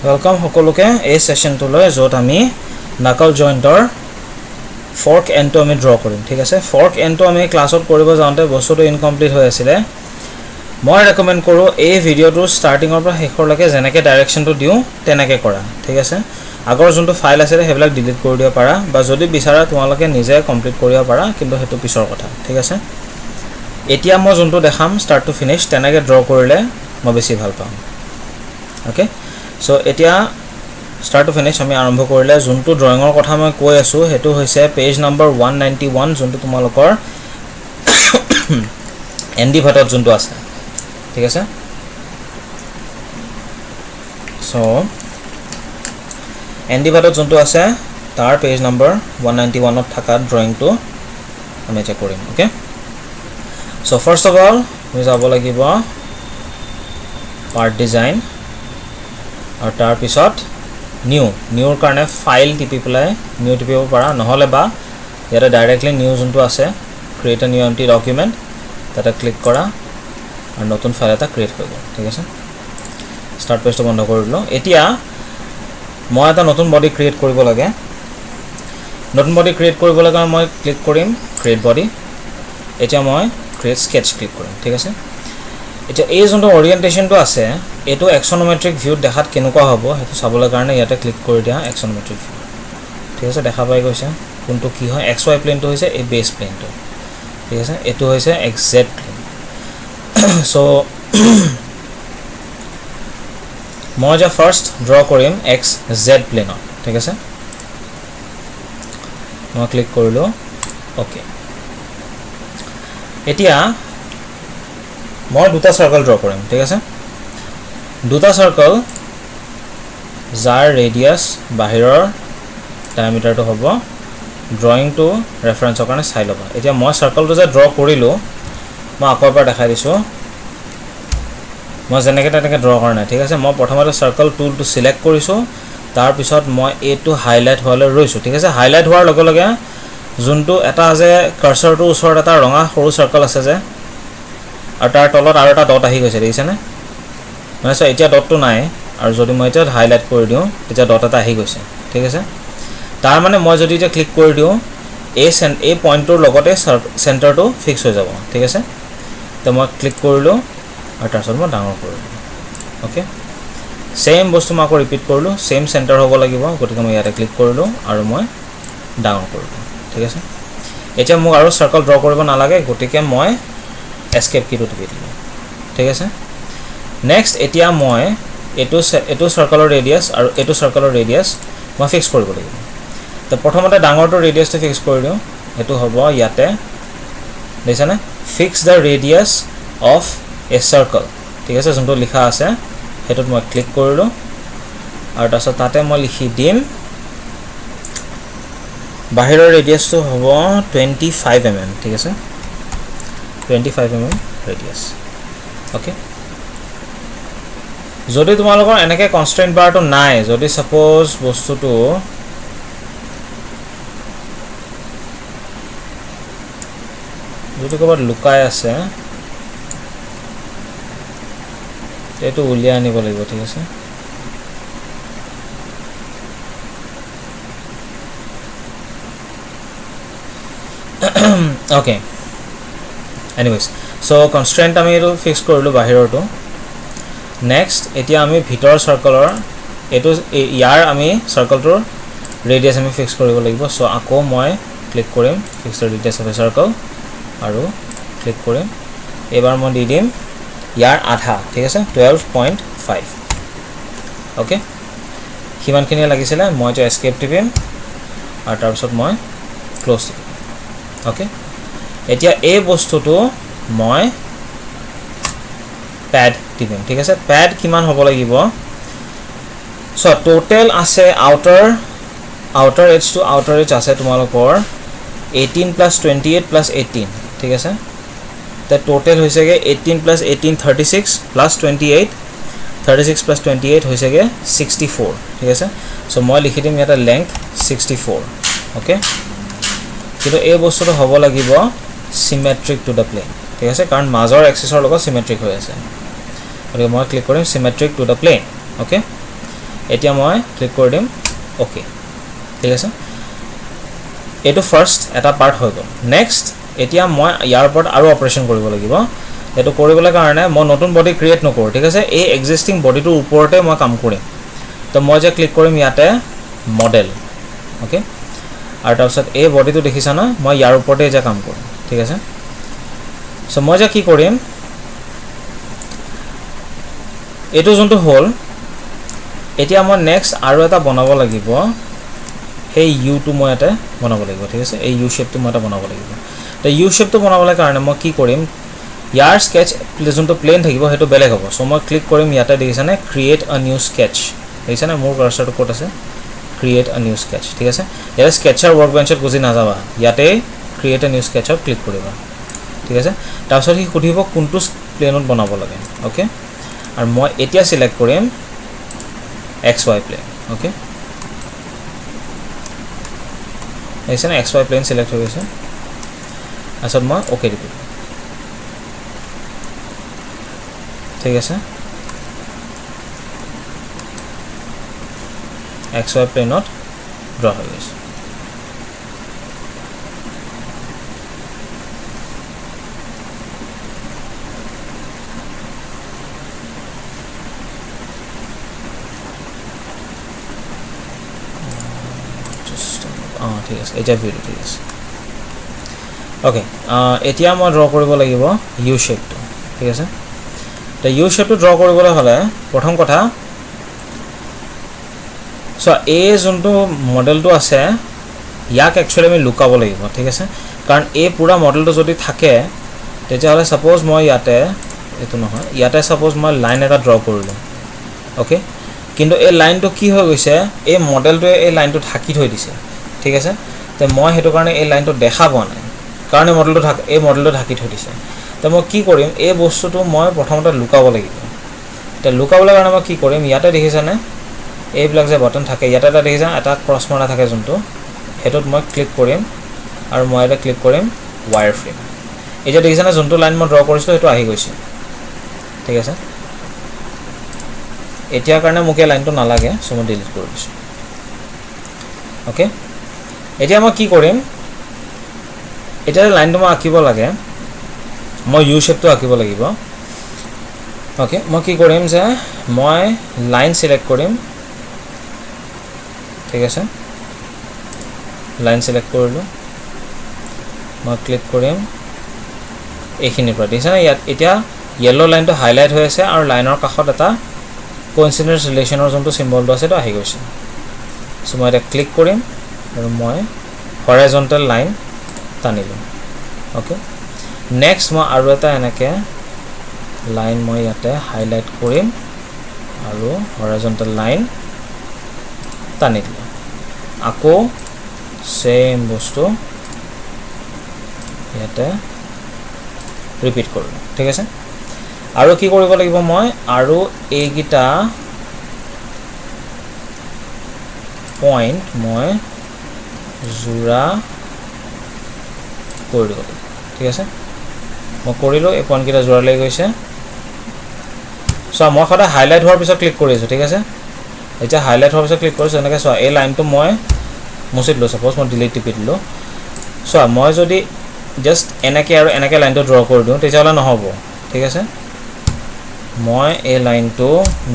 Welcome সকলোকে এই সেশনটোলৈ য'ত আমি নাকল জয়েন্টৰ ফৰ্ক এন্ডটো আমি ড্ৰ কৰিম ঠিক আছে ফৰ্ক এন্ডটো আমি ক্লাছত কৰিব যাওঁতে বস্তুটো ইনকমপ্লিট হৈ আছিল মই ৰেকমেন্ড কৰো এই ভিডিওটো ষ্টাৰ্টিংৰ পৰা শেষৰলৈকে যেনেকৈ ডাইৰেকচনটো দিও তেনেকৈ কৰা ঠিক আছে আগৰ যোনটো ফাইল আছে হেবিলাক ডিলিট কৰি দিব পাৰা বা যদি বিচাৰা তোমালোকে নিজে কমপ্লিট কৰিব পাৰা কিন্তু হেতু পিছৰ কথা ঠিক আছে এতিয়া মই যোনটো দেখাম ষ্টাৰ্ট টু ফিনিশ তেনেকৈ ড্ৰ কৰিলে মই বেছি ভাল পাম ওকে So এতিয়া start to finish আমি আৰম্ভ কৰিলে যোনটো ড্ৰয়িংৰ কথা মই কৈ আছো হেতু হৈছে পেজ নম্বৰ 191 যোনটো তোমালোকৰ এনডি ভাটত যোনটো আছে ঠিক আছে সো এনডি ভাটত যোনটো আছে তাৰ পেজ নম্বৰ 191 ত থকা ড্ৰয়িংটো আমি চেক কৰিম okay so first of all আমি যাব লাগিব পাৰ্ট ডিজাইন और तार पिছত নিউৰ কাৰণে ফাইল টিপি পেলাই নিউ টিপিব পাৰা নহলে বা ইয়াতে ডাইৰেক্টলি নিউ যোনটো আছে create a new empty document তাতে ক্লিক কৰা আৰু নতুন ফাইল এটা ক্ৰিয়েট হৈ গ'ল ঠিক আছে ষ্টাৰ্ট পেজটো বন্ধ কৰি দিলো এতিয়া মই এটা নতুন বডি ক্ৰিয়েট কৰিব লাগে নতুন বডি ক্ৰিয়েট কৰিবলৈ কাৰণে মই ক্লিক কৰিম ক্ৰিয়েট বডি এতিয়া মই ক্ৰিয়েট স্কেচ ক্লিক কৰিম ঠিক আছে এটা এই যোনটো ওৰিয়েন্টেশনটো আছে এটো এক্সনোমেট্ৰিক ভিউ দেখাত কেনেকুৱা হ'ব হেতু চাবলৈ কাৰণে ইয়াতে ক্লিক কৰি দিয়া এক্সনোমেট্ৰিক ভিউ ঠিক আছে দেখা পাই গৈছে কোনটো কি হয় এক্স ওয়াই প্লেনটো হৈছে এই বেস প্লেনটো ঠিক আছে এটো হৈছে এক্সজেড প্লেন সো মই যা ফাৰ্স্ট ড্ৰ কৰিম এক্স জেড প্লেনত ঠিক আছে মই ক্লিক কৰিলো ওকে এতিয়া মই দুটা সাৰ্কেল ড্ৰ কৰিম ঠিক আছে দুটা সাৰ্কেল যাৰ ৰেডিয়াস বাহিৰৰ ডায়ামিটাৰটো হ'ব ড্ৰয়িংটো ৰেফাৰেন্সৰ কাৰণে চাই লবা এতিয়া মই সাৰ্কেলটো যে ড্ৰ কৰিলো মই আকৌ এবাৰ দেখাই দিছো মই যেনেকৈ তেনেকৈ ড্ৰ কৰা নাই ঠিক আছে মই প্ৰথমতে সাৰ্কেল টুলটো সিলেক্ট কৰিছো তাৰ পিছত মই এটো হাইলাইট হোৱালৈ ৰৈছো ঠিক আছে হাইলাইট হোৱাৰ লগে লগে যোনটো এটা যে কাৰ্সৰটো ওচৰত এটা ৰঙা সৰু সাৰ্কেল আছে যে আৰু তাৰ তলত আৰু এটা ডট আহি গৈছে দেখিছে না মানে সো এতিয়া ডটটো নাই আৰু যদি মই এটা হাইলাইট কৰি দিও তেতিয়া ডট এটা আহি গৈছে ঠিক আছে তাৰ মানে মই যদি এটা ক্লিক কৰি দিও এই পইণ্টৰ লগতে সেন্টাৰটো ফিক্স হৈ যাব ঠিক আছে তো মই ক্লিক কৰিলো আৰু তাৰছত মই ডাঙৰ কৰিলো ওকে সেম বস্তু মই আকৌ ৰিপিট কৰিলো সেম সেন্টাৰ হ'ব লাগিব গতিকে মই ইয়াতে ক্লিক কৰিলো আৰু মই ডাঙৰ কৰিলো ঠিক আছে এতিয়া মোক আৰু সাৰ্কেল ড্ৰ কৰিব নালাগে গতিকে মই escape key to টিপি দিলো ঠিক আছে নেক্সট এতিয়া মই এটো সাৰ্কেলৰ ৰেডিয়াস আৰু এটো সাৰ্কেলৰ ৰেডিয়াস মই ফিক্স কৰিব লাগিব তো প্ৰথমতে ডাঙৰটো ৰেডিয়াসটো ফিক্স কৰি দিও এটো হ'ব ইয়াতে দেখিছা না fix da ৰেডিয়াস of A circle ঠিক আছে যোনটো লিখা আছে হেতুত মই ক্লিক কৰিলো আৰু তাৰছত তাতে মই লিখি দিম বাহিৰৰ ৰেডিয়াসটো হ'ব 25 mm ঠিক আছে 25 mm radius okay যদি তোমালোকৰ এনেকৈ কনস্ট্ৰেন্ট বাৰটো নাই যদি সাপোজ বস্তুটো যদি ক'বাত লুকাই আছে এটো উলিয়াই আনিব লাগিব ঠিক আছে okay anyways so constraint আমি এটো ফিক্স কৰিলো বাহিৰটো নেক্সট এতিয়া আমি ভিতৰ সাৰ্কেলৰ এটো ইয়াৰ আমি সাৰ্কেলটোৰ ৰেডিয়াস আমি ফিক্স কৰিব লাগিব সো আকৌ মই ক্লিক কৰিম fix da ৰেডিয়াস of A circle আৰু ক্লিক কৰিম এবাৰ মই দি দিম ইয়াৰ আধা ঠিক আছে 12.5 ওকে কিমানখিনি লাগিছিল মই যে এস্কেপ টিপিম আৰু তাৰ পিছত মই ক্লোজ ওকে এতিয়া এই বস্তুটো মই প্যাড টিপিম ঠিক আছে প্যাড কিমান হ'ব লাগিব সো টোটাল আছে outer edge to outer edge আছে তোমালোকৰ 18 + 28 + 18 ঠিক আছে তে টোটাল হৈছেগে 18 + 18 36 + 28 36 + 28 হৈছেগে 64 ঠিক আছে সো মই লিখি দিম ইয়াতে লেংথ 64 ওকে কিন্তু এই বস্তুটো হ'ব লাগিব symmetric to the plane ঠিক আছে কাৰণ মাজৰ এক্সিছৰ লগত symmetric হৈ আছে গতিকে মই ক্লিক কৰিম symmetric to the plane okay এতিয়া মই ক্লিক কৰি দিম ওকে ঠিক আছে এইটো ফাৰ্স্ট এটা পাৰ্ট হৈ গ'ল নেক্সট এতিয়া মই ইয়াৰ ওপৰত আৰু অপাৰেচন কৰিব লাগিব এটো কৰিবলৈ কাৰণে মই নতুন বডি ক্ৰিয়েট নকৰো ঠিক আছে এই এক্সিস্টিং বডিটোৰ ওপৰতে মই কাম কৰিম তো মই যে ক্লিক কৰিম ইয়াতে মডেল ওকে আৰু তাৰপিছত এই বডিটো দেখিছা না মই ইয়াৰ ওপৰতে যে কাম কৰিম ঠিক আছে সো মই যে কি কৰিম এটো যোনটো হল এতিয়া মই নেক্সট আৰু এটা বনাব লাগিব এই ইউ টো মই এটা বনাব লাগিব ঠিক আছে এই ইউ শেপটো মই এটা বনাব লাগিব তো ইউ শেপটো বনাবলৈ কাৰণে মই কি কৰিম ইয়াৰ স্কেচ যোনটো প্লেন থাকিব হেতু বেলেগ হ'ব সো মই ক্লিক কৰিম ইয়াতে দেখিছানে ক্ৰিয়েট আ নিউ স্কেচ দেখিছানে মোৰ কাৰ্সৰটো ক'ত আছে ক্ৰিয়েট আ নিউ স্কেচ ঠিক আছে ইয়াৰ স্কেচাৰ ওয়াৰ্কবেঞ্চত গুজি না যাবা ইয়াতে ক্ৰিয়েট আ নিউ স্কেচত ক্লিক কৰিবা ঠিক আছে তাৰপিছত কি খুদিব কোনটো প্লেনত বনাব লাগে ওকে আৰু মই এতিয়া সিলেক্ট কৰিম xy প্লেন ওকে দেখিছানে xy প্লেন সিলেক্ট হৈ গৈছে আসল মই ওকে দিম ঠিক আছে xy প্লেনত ড্ৰ হৈ গৈছে ঠিক আছে এটা ভিডিও ঠিক আছে ওকে এতিয়া মই ড্ৰ কৰিব লাগিব ইউ শেপটো ঠিক আছে তো ইউ শেপটো ড্ৰ কৰিবলৈ হলে প্ৰথম কথা সো এই যোনটো মডেলটো আছে ইয়াক একচুয়ালি আমি লুকাব লাগিব ঠিক আছে কাৰণ এই পুৰা মডেলটো যদি থাকে তেতিয়াহলে সাপোজ মই ইয়াতে এটো নহয় ইয়াতে সাপোজ মই লাইন এটা ড্ৰ কৰিলো ওকে কিন্তু এই লাইনটো কি হৈ গৈছে এই মডেলটোৱে এই লাইনটো ঢাকি থৈ দিছে ঠিক আছে তে মই হেতু কাৰণে এই লাইনটো দেখা পোৱা নাই কাৰণ এই মডেলটো ঢাকি থৈ দিছে তে মই কি কৰিম এই বস্তুটো মই প্ৰথমতে লুকাব লাগিব তে লুকাবলৈ কাৰণে মই কি কৰিম ইয়াতে দেখিছানে এই ব্লক যে বাটন থাকে ইয়াতে এটা দেখিছা এটা ক্ৰছ মাৰা থাকে যোনটো হেতুত মই ক্লিক কৰিম আৰু মই এটা ক্লিক কৰিম ওয়্যাৰ ফ্ৰেম এই যে দেখিছানে যোনটো লাইন মই ড্ৰ কৰিছিলো হেতু আহি গৈছে ঠিক আছে এতিয়াৰ কাৰণে মোক এই লাইনটো নালাগে সো মই ডিলিট কৰি দিছো ওকে এতিয়া মই কি কৰিম এটা লাইনটো মই আঁকিব লাগে মই ইউ শেপটো আঁকিব লাগিব ওকে মই কি কৰিম যে মই লাইন সিলেক্ট কৰিম ঠিক আছে লাইন সিলেক্ট কৰিলো মই ক্লিক কৰিম এইখিনিৰ পৰা দেখিছানে ইয়াত এতিয়া ইয়েলো লাইনটো হাইলাইট হৈ আছে আৰু লাইনৰ কাষত এটা কোইনসিডেন্স ৰিলেচনৰ যোনটো সিম্বলটো আছে তো আহি গৈছে সো মই এটা ক্লিক কৰিম আৰু মই হৰাইজন্টাল লাইন টানিলো ওকে নেক্সট মই আৰু এটা এনেকে লাইন মই ইয়াতে হাইলাইট কৰিম আৰু হৰাইজন্টাল লাইন টানি দিলো আকৌ সেম বস্তু ইয়াতে ৰিপিট কৰিলো ঠিক আছে আৰু কি কৰিব লাগিব মই আৰু এইগিটা পইণ্ট মই জোৰা কৰি দিব ঠিক আছে মই কৰিলো এই পইণ্ট কিটা জোৰা লৈ গৈছে সো মই খটা হাইলাইট হোৱাৰ পিছত ক্লিক কৰি আছো ঠিক আছে এটা হাইলাইট হোৱাৰ পিছত ক্লিক কৰিছো এনেকৈ সো এই লাইনটো মই মুছি দিলো সাপোজ মই ডিলিট টিপি দিলো সো মই যদি জাস্ট এনেকৈ আৰু এনেকৈ লাইনটো ড্ৰ কৰি দিওঁ তেতিয়াহলে নহব ঠিক আছে মই এই লাইনটো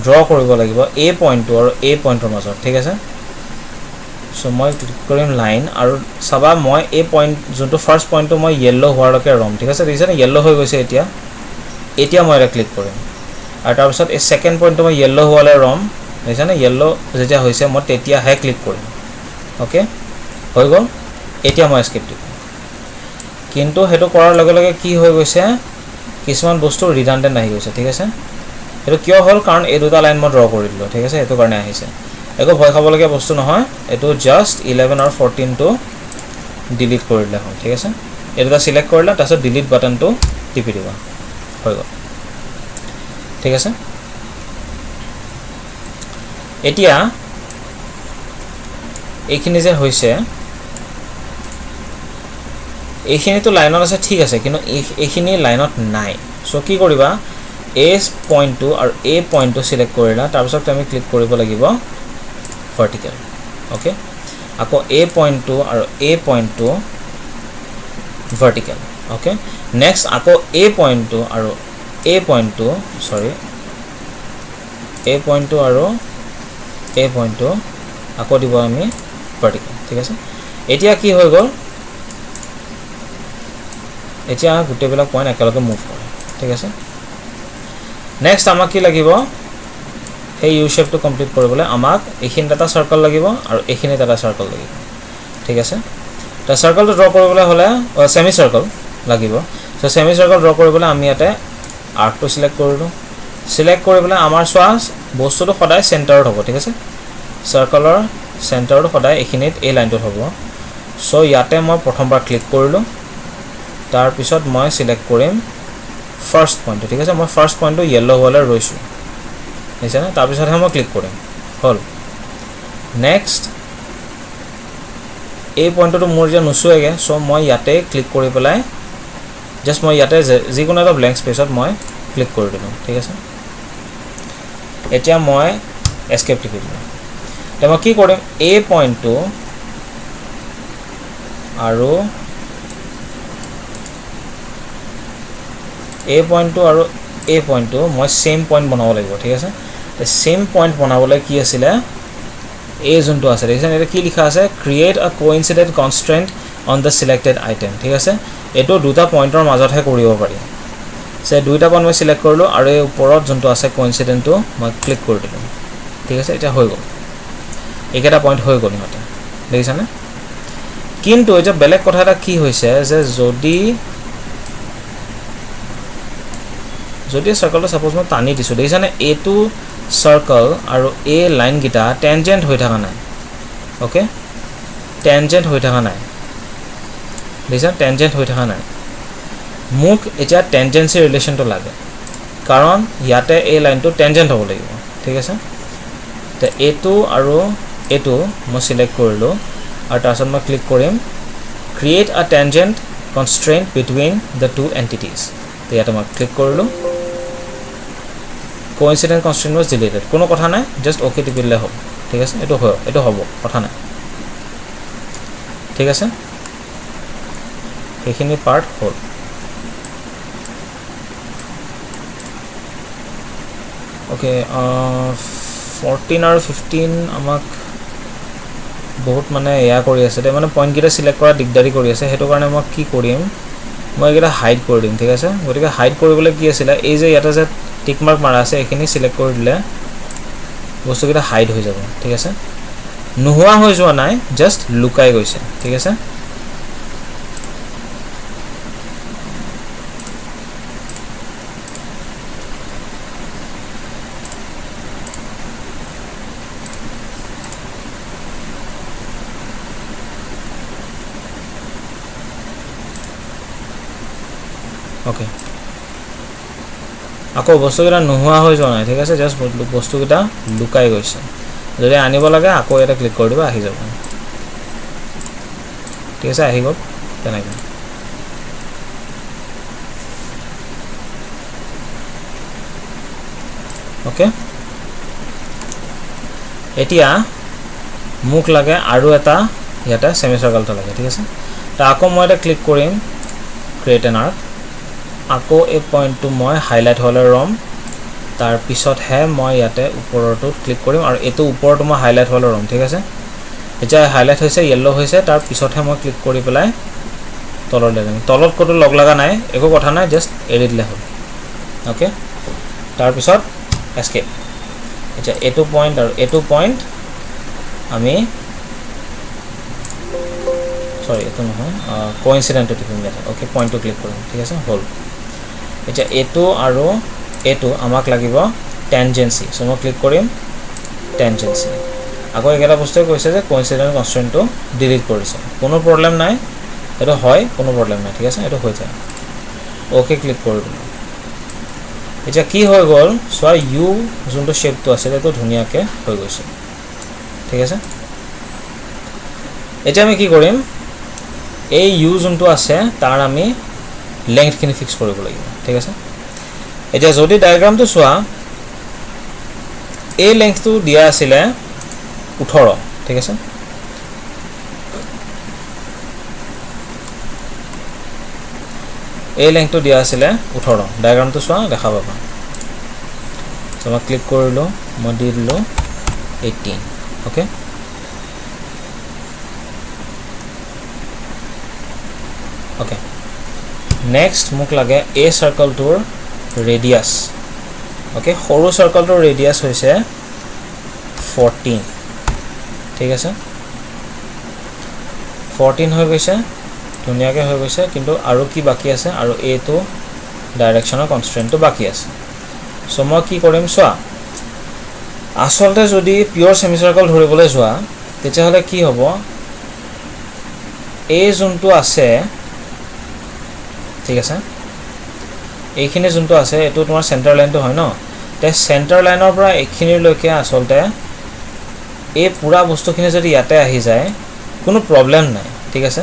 ড্ৰ কৰিব লাগিব এই পইণ্টটো আৰু এই পইণ্টৰ মাজত ঠিক আছে সো মই ক্লিক কৰিম লাইন আৰু সাবা মই এই পইণ্ট যোনটো ফাৰ্স্ট পইণ্টটো মই ইয়েলো হোৱাৰলৈকে ৰম ঠিক আছে দেখিছানে ইয়েলো হৈ গৈছে এতিয়া মই এটা ক্লিক কৰিম আৰু তাৰ পিছত এই সেকেন্ড পইণ্টটো মই ইয়েলো হোৱালে ৰম দেখিছানে ইয়েলো যেতিয়া হৈছে মই তেতিয়াহে ক্লিক কৰিম ওকে হৈ গ'ল এতিয়া মই এস্কেপ দিম কিন্তু হেতু কৰাৰ লগে লগে কি হৈ গৈছে কিছুমান বস্তু ৰিডান্ডেন্ট আহি গৈছে ঠিক আছে হেতু কিয় হল কাৰণ এই দুটা লাইন মই ড্ৰ কৰি দিলো ঠিক আছে হেতু কাৰণে আহিছে একো ভয় খাবলগীয়া বস্তু নহয় এটো জাস্ট 11 আৰু 14 টো ডিলিট কৰি দিলে হ'ল ঠিক আছে এটা সিলেক্ট কৰিলা তাৰপিছত ডিলিট বাটনটো টিপি দিবা হৈ গ'ল ঠিক আছে এতিয়া এইখিনি যে হৈছে এইখিনি তো লাইনত আছে ঠিক আছে কিন্তু এইখিনি লাইনত নাই সো কি কৰিবা A পইণ্টটো আৰু A পইণ্টটো সিলেক্ট কৰিলা তাৰ পিছত তুমি ক্লিক কৰিব লাগিব ভাৰ্টিকেল ওকে আকৌ A পইণ্টটো আৰু A পইণ্টটো ভাৰ্টিকেল ওকে নেক্সট আকৌ A পইণ্টটো আৰু A পইণ্টটো সৰি A পইণ্টটো আৰু A পইণ্টটো আকৌ দিব আমি ভাৰ্টিকেল ঠিক আছে এতিয়া কি হৈ গ'ল এতিয়া গোটেইবিলাক পইণ্ট একেলগে মুভ কৰে ঠিক আছে নেক্সট আমাক কি লাগিব এই ইউ শেপটো কমপ্লিট কৰিবলৈ আমাক এইখিনি এটা সাৰ্কেল লাগিব আৰু এইখিনি এটা সাৰ্কেল লাগিব ঠিক আছে তা সাৰ্কেলটো ড্ৰ কৰিবলৈ হলে সেমি সাৰ্কেল লাগিব সো সেমি সাৰ্কেল ড্ৰ কৰিবলৈ আমি ইয়াতে আৰ্কটো সিলেক্ট কৰিলো সিলেক্ট কৰিবলৈ আমাৰ সোৱা বস্তুটো সদায় চেণ্টাৰত হ'ব ঠিক আছে সাৰ্কেলৰ চেণ্টাৰটো সদায় এইখিনিত এই লাইনটো হ'ব সো ইয়াতে মই প্ৰথমবাৰ ক্লিক কৰিলো তাৰ পিছত মই সিলেক্ট কৰিম ফাৰ্স্ট পইণ্ট ঠিক আছে মই ফাৰ্স্ট পইণ্টটো ইয়েলো হলে ৰৈছো হৈছে না তাৰ পিছতহে মই ক্লিক কৰিম হল নেক্সট এই পইণ্টটো মোৰ যে নুচুৱেগে সো মই ইয়াতে ক্লিক কৰি পেলাই জাস্ট মই ইয়াতে যিকোনো এটা ব্ল্যাঙ্ক স্পেচত মই ক্লিক কৰি দিম ঠিক আছে এতিয়া মই এস্কেপ টিপি দিম এতিয়া মই কি কৰিম A পইণ্টটো আৰু A পইণ্টটো আৰু A পইণ্টটো মই সেম পইণ্ট বনাব লাগিব ঠিক আছে সেম পইণ্ট বনাবলৈ কি আছিল A যোনটো আছে দেখিছেনে এটা কি লিখা আছে create a coincident constraint on the selected item ঠিক আছে এটো দুটা পইণ্টৰ মাজতহে কৰিব পাৰি সে দুইটা পইণ্ট মই সিলেক্ট কৰিলো আৰু এই ওপৰত যোনটো আছে কোইনসিডেন্টটো মই ক্লিক কৰি দিলো ঠিক আছে এটা হৈ গ'ল একেটা পইণ্ট হৈ গ'ল মতে দেখিছানে কিন্তু এটা বেলেগ কথা এটা কি হৈছে যে যদি সাৰ্কেলটো সাপোজ মই টানি দিছো দেখিছানে এটো সাৰ্কেল আৰু এ লাইন গিটা টেনজেন্ট হৈ থকা নাই ওকে টেনজেন্ট হৈ থকা নাই দেখিছা টেনজেন্ট হৈ থকা নাই মোক এটা টেনজেন্সি ৰিলেশনটো লাগে কাৰণ ইয়াতে এই লাইনটো টেনজেন্ট হ'ব লাগিব ঠিক আছে তে এটো আৰু এটো মই সিলেক্ট কৰিলো আৰু তাৰছত মই ক্লিক কৰিম create a tangent constraint between the two entities তে ইয়াতে মই ক্লিক কৰিলো কোইনসিডেন্ট কনস্ট্ৰেন্ট was deleted কোনো কথা নাই জাস্ট ওকে টিপিলে হ'ব ঠিক আছে এটো হ'ব কথা নাই ঠিক আছে এইখিনি পাৰ্ট হ'ল ওকে 14 আৰু 15 আমাক বহুত মানে এয়া কৰি আছে তে মানে পইণ্ট গিটা সিলেক্ট কৰা দিগদাৰি কৰি আছে হেতু কাৰণে মই কি কৰিম মই এটা হাইড কৰি দিম ঠিক আছে গতিকে হাইড কৰিবলৈ কি আছিল এই যে ইয়াতে যে টিক মাৰ্ক মাৰা আছে এখিনি সিলেক্ট কৰি দিলে বস্তুকিটা হাইড হৈ যাব ঠিক আছে নোহোৱা হৈ যোৱা নাই জাস্ট লুকাই গৈছে ঠিক আছে ওকে আকৌ বস্তুকিটা নোহোৱা হৈ যোৱা নাই ঠিক আছে জাস্ট বস্তুকিটা লুকাই গৈছে যদি আনিব লাগে আকৌ এটা ক্লিক কৰি দিবা আহি যাব ঠিক আছে আহি গ'ল তেনেকৈ ওকে এতিয়া মোক লাগে আৰু এটা ইয়াতে সেমি সাৰ্কেলটো লাগে ঠিক আছে তা আকৌ মই এটা ক্লিক কৰিম ক্ৰিয়েট এন আৰ্ক আকৌ এই পইণ্টটো মই হাইলাইট হলে ৰম তাৰ পিছত হে মই ইয়াতে ওপৰটো ক্লিক কৰিম আৰু এটো ওপৰটো মই হাইলাইট হলে ৰম ঠিক আছে এতিয়া হাইলাইট হৈছে ইয়েলো হৈছে তাৰ পিছত হে মই ক্লিক কৰি পেলাই তলত লৈ যাম তলত কোটো লগ লাগা নাই একো কথা নাই জাস্ট এৰি দিলে হ'ল ওকে তাৰ পিছত এস্কেপ এতিয়া এটো পইণ্ট আৰু এটো পইণ্ট আমি সৰি এটো নহয় কোইনসিডেন্ট টিপিম ইয়াতে ওকে পইণ্টটো ক্লিক কৰিম ঠিক আছে হ'ল এতিয়া এটো আৰু এটো আমাক লাগিব টেনজেন্সি সো মই ক্লিক কৰিম টেনজেন্সি আকৌ একেটা বস্তুৱে কৈছে যে কোইনসিডেন্ট কনস্ট্ৰেন্টটো ডিলিট কৰিছে কোনো প্ৰবলেম নাই এটো হয় কোনো প্ৰবলেম নাই ঠিক আছে এটো হৈ যায় ওকে ক্লিক কৰি দিম এতিয়া কি হৈ গ'ল সো ইউ যোনটো শেপটো আছে এটো ধুনিয়াকে হৈ গৈছে ঠিক আছে এতিয়া আমি কি কৰিম এই ইউ যোনটো আছে তাৰ আমি লেংথ খিনি ফিক্স কৰিব লাগিব ঠিক আছে এতিয়া যদি ডায়াগ্ৰামটো চোৱা এই লেংথটো দিয়া আছিলে 18 ঠিক আছে এই লেংথটো দিয়া আছিলে 18 ডায়াগ্ৰামটো চোৱা দেখা পাবা তো মই ক্লিক কৰিলো মই দি দিলো 18 ওকে ওকে নেক্সট মোক লাগে এই সাৰ্কলটোৰ ৰেডিয়াস ওকে সৰু সাৰ্কলটোৰ ৰেডিয়াস হৈছে 14 ঠিক আছে 14 হৈ গৈছে ধুনিয়াকে হৈ গৈছে কিন্তু আৰু কি বাকি আছে আৰু এটো ডাইৰেকচনৰ কনস্ট্ৰেন্টটো বাকি আছে সো মই কি কৰিম চোৱা আসলতে যদি পিওৰ সেমি সাৰ্কেল ধৰিবলৈ যোৱা তেতিয়া হলে কি হ'ব এই যোনটো আছে ঠিক আছে এইখিনি যোনটো আছে এটো তোমাৰ সেন্টাৰ লাইনটো হয় ন তে সেন্টাৰ লাইনৰ পৰা এইখিনিৰ লৈকে আসলতে এই পুৰা বস্তুখিনি যদি ইয়াতে আহি যায় কোনো প্ৰবলেম নাই ঠিক আছে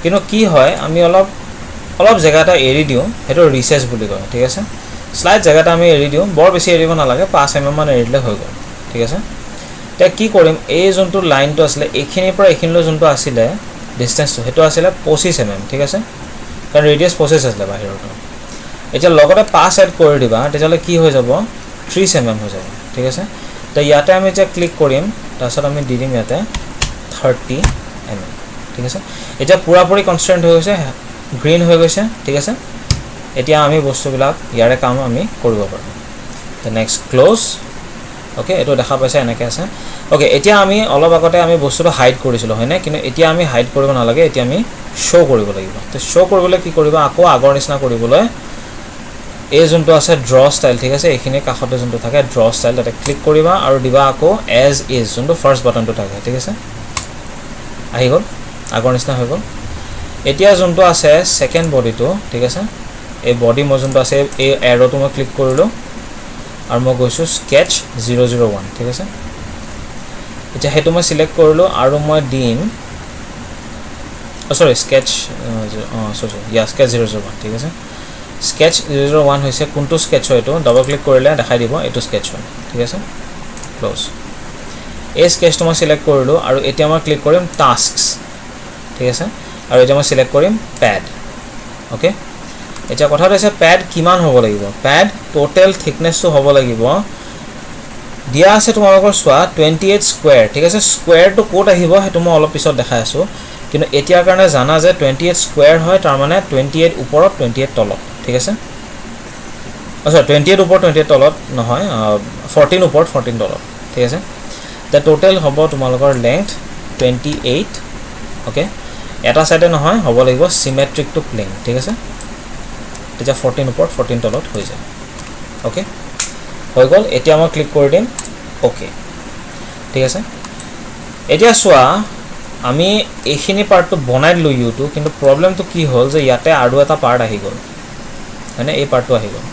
কিন্তু কি হয় আমি অলপ জায়গাটা এৰি দিও হেটো ৰিসেস বুলি কয় ঠিক আছে স্লাইড জায়গাটা আমি এৰি দিও বৰ বেছি এৰিব নালাগে 5 mm মান এৰিলে হৈ গ'ল ঠিক আছে তে কি কৰিম এই যোনটো লাইনটো আছিল এইখিনিৰ পৰা এইখিনিলৈ যোনটো আছিল ডিসটেন্সটো হেটো আছিল 25 mm ঠিক আছে কাৰণ ৰেডিয়াস 25 আছিল বাহিৰটো এতিয়া লগতে 5 এড কৰি দিবা তেতিয়ালে কি হৈ যাব 30 mm হৈ যাব ঠিক আছে তে ইয়াতে আমি যে ক্লিক কৰিম তাৰছত আমি দি দিম ইয়াতে 30 mm ঠিক আছে এটা পুৰাপুৰি কনস্ট্যান্ট হৈ গৈছে গ্ৰীন হৈ গৈছে ঠিক আছে এতিয়া আমি বস্তুবিলাক ইয়াৰে কাম আমি কৰিব পাৰো তে নেক্সট ক্লোজ ওকে এটো দেখা পাইছে এনেকৈ আছে ওকে এতিয়া আমি অলপ আগতে আমি বস্তুটো হাইড কৰিছিল হয়নে কিন্তু এতিয়া আমি হাইড কৰিব নালাগে এতিয়া আমি শো কৰিব লাগিব তে শো কৰিবলৈ কি কৰিবা আকৌ আগৰ নিচিনা কৰিবলৈ এই যোনটো আছে ড্ৰ ষ্টাইল ঠিক আছে এইখিনি কাখতে যোনটো থাকে ড্ৰ ষ্টাইল তাতে ক্লিক কৰিবা আৰু দিবা আকৌ এজ ইজ যোনটো ফাৰ্স্ট বাটনটো থাকে ঠিক আছে আহি গ'ল আগৰ নিচিনা হৈ গ'ল এতিয়া যোনটো আছে সেকেন্ড বডিটো ঠিক আছে এই বডি মই যোনটো আছে এই এৰোটো মই ক্লিক কৰিলো আৰু মই গৈছো স্কেচ 001 ঠিক আছে এতিয়া হেতু মই সিলেক্ট কৰিলো আৰু মই দিম সৰি স্কেচ স্কেচ 001 ঠিক আছে স্কেচ 001 হৈছে কোনটো স্কেচ হয় এটো ডাবল ক্লিক কৰিলে দেখাই দিব এটো স্কেচ হয় ঠিক আছে ক্লোজ এই স্কেচটো মই সিলেক্ট কৰিলো আৰু এতিয়া মই ক্লিক কৰিম টাস্কস ঠিক আছে আৰু এতিয়া মই সিলেক্ট কৰিম প্যাড ওকে এতিয়া কথাটো আছে প্যাড কিমান হ'ব লাগিব প্যাড টোটাল থিকনেসটো হ'ব লাগিব দিয়া আছে তোমালোকৰ সোৱা 28 স্কয়াৰ ঠিক আছে স্কয়াৰটো কোড আহিব হেতু মই অলপ পিছত দেখাই আছো কিন্তু এতিয়াৰ কাৰণে জানা যে 28 স্কয়াৰ হয় তাৰ মানে 28 ওপৰত 28 তলত ঠিক আছে আচ্ছা 28 ওপৰত 28 তলত নহয় 14 ওপৰত 14 তলত ঠিক আছে তে টোটাল হ'ব তোমালোকৰ লেংথ 28 ওকে এটা সাইডে নহয় হ'ব লাগিব সিমেট্ৰিক টু প্লেন ঠিক আছে তেতিয়া 14 ওপৰত 14 তলত হৈ যায় ওকে হৈ গ'ল এতিয়া মই ক্লিক কৰি দিম ওকে ঠিক আছে এতিয়া সোৱা আমি এইখিনি পাৰ্টটো বনাই দিলো ইউটো কিন্তু প্ৰবলেমটো কি হ'ল যে ইয়াতে আৰু এটা পাৰ্ট আহি গ'ল মানে এই পাৰ্টটো আহি গ'ল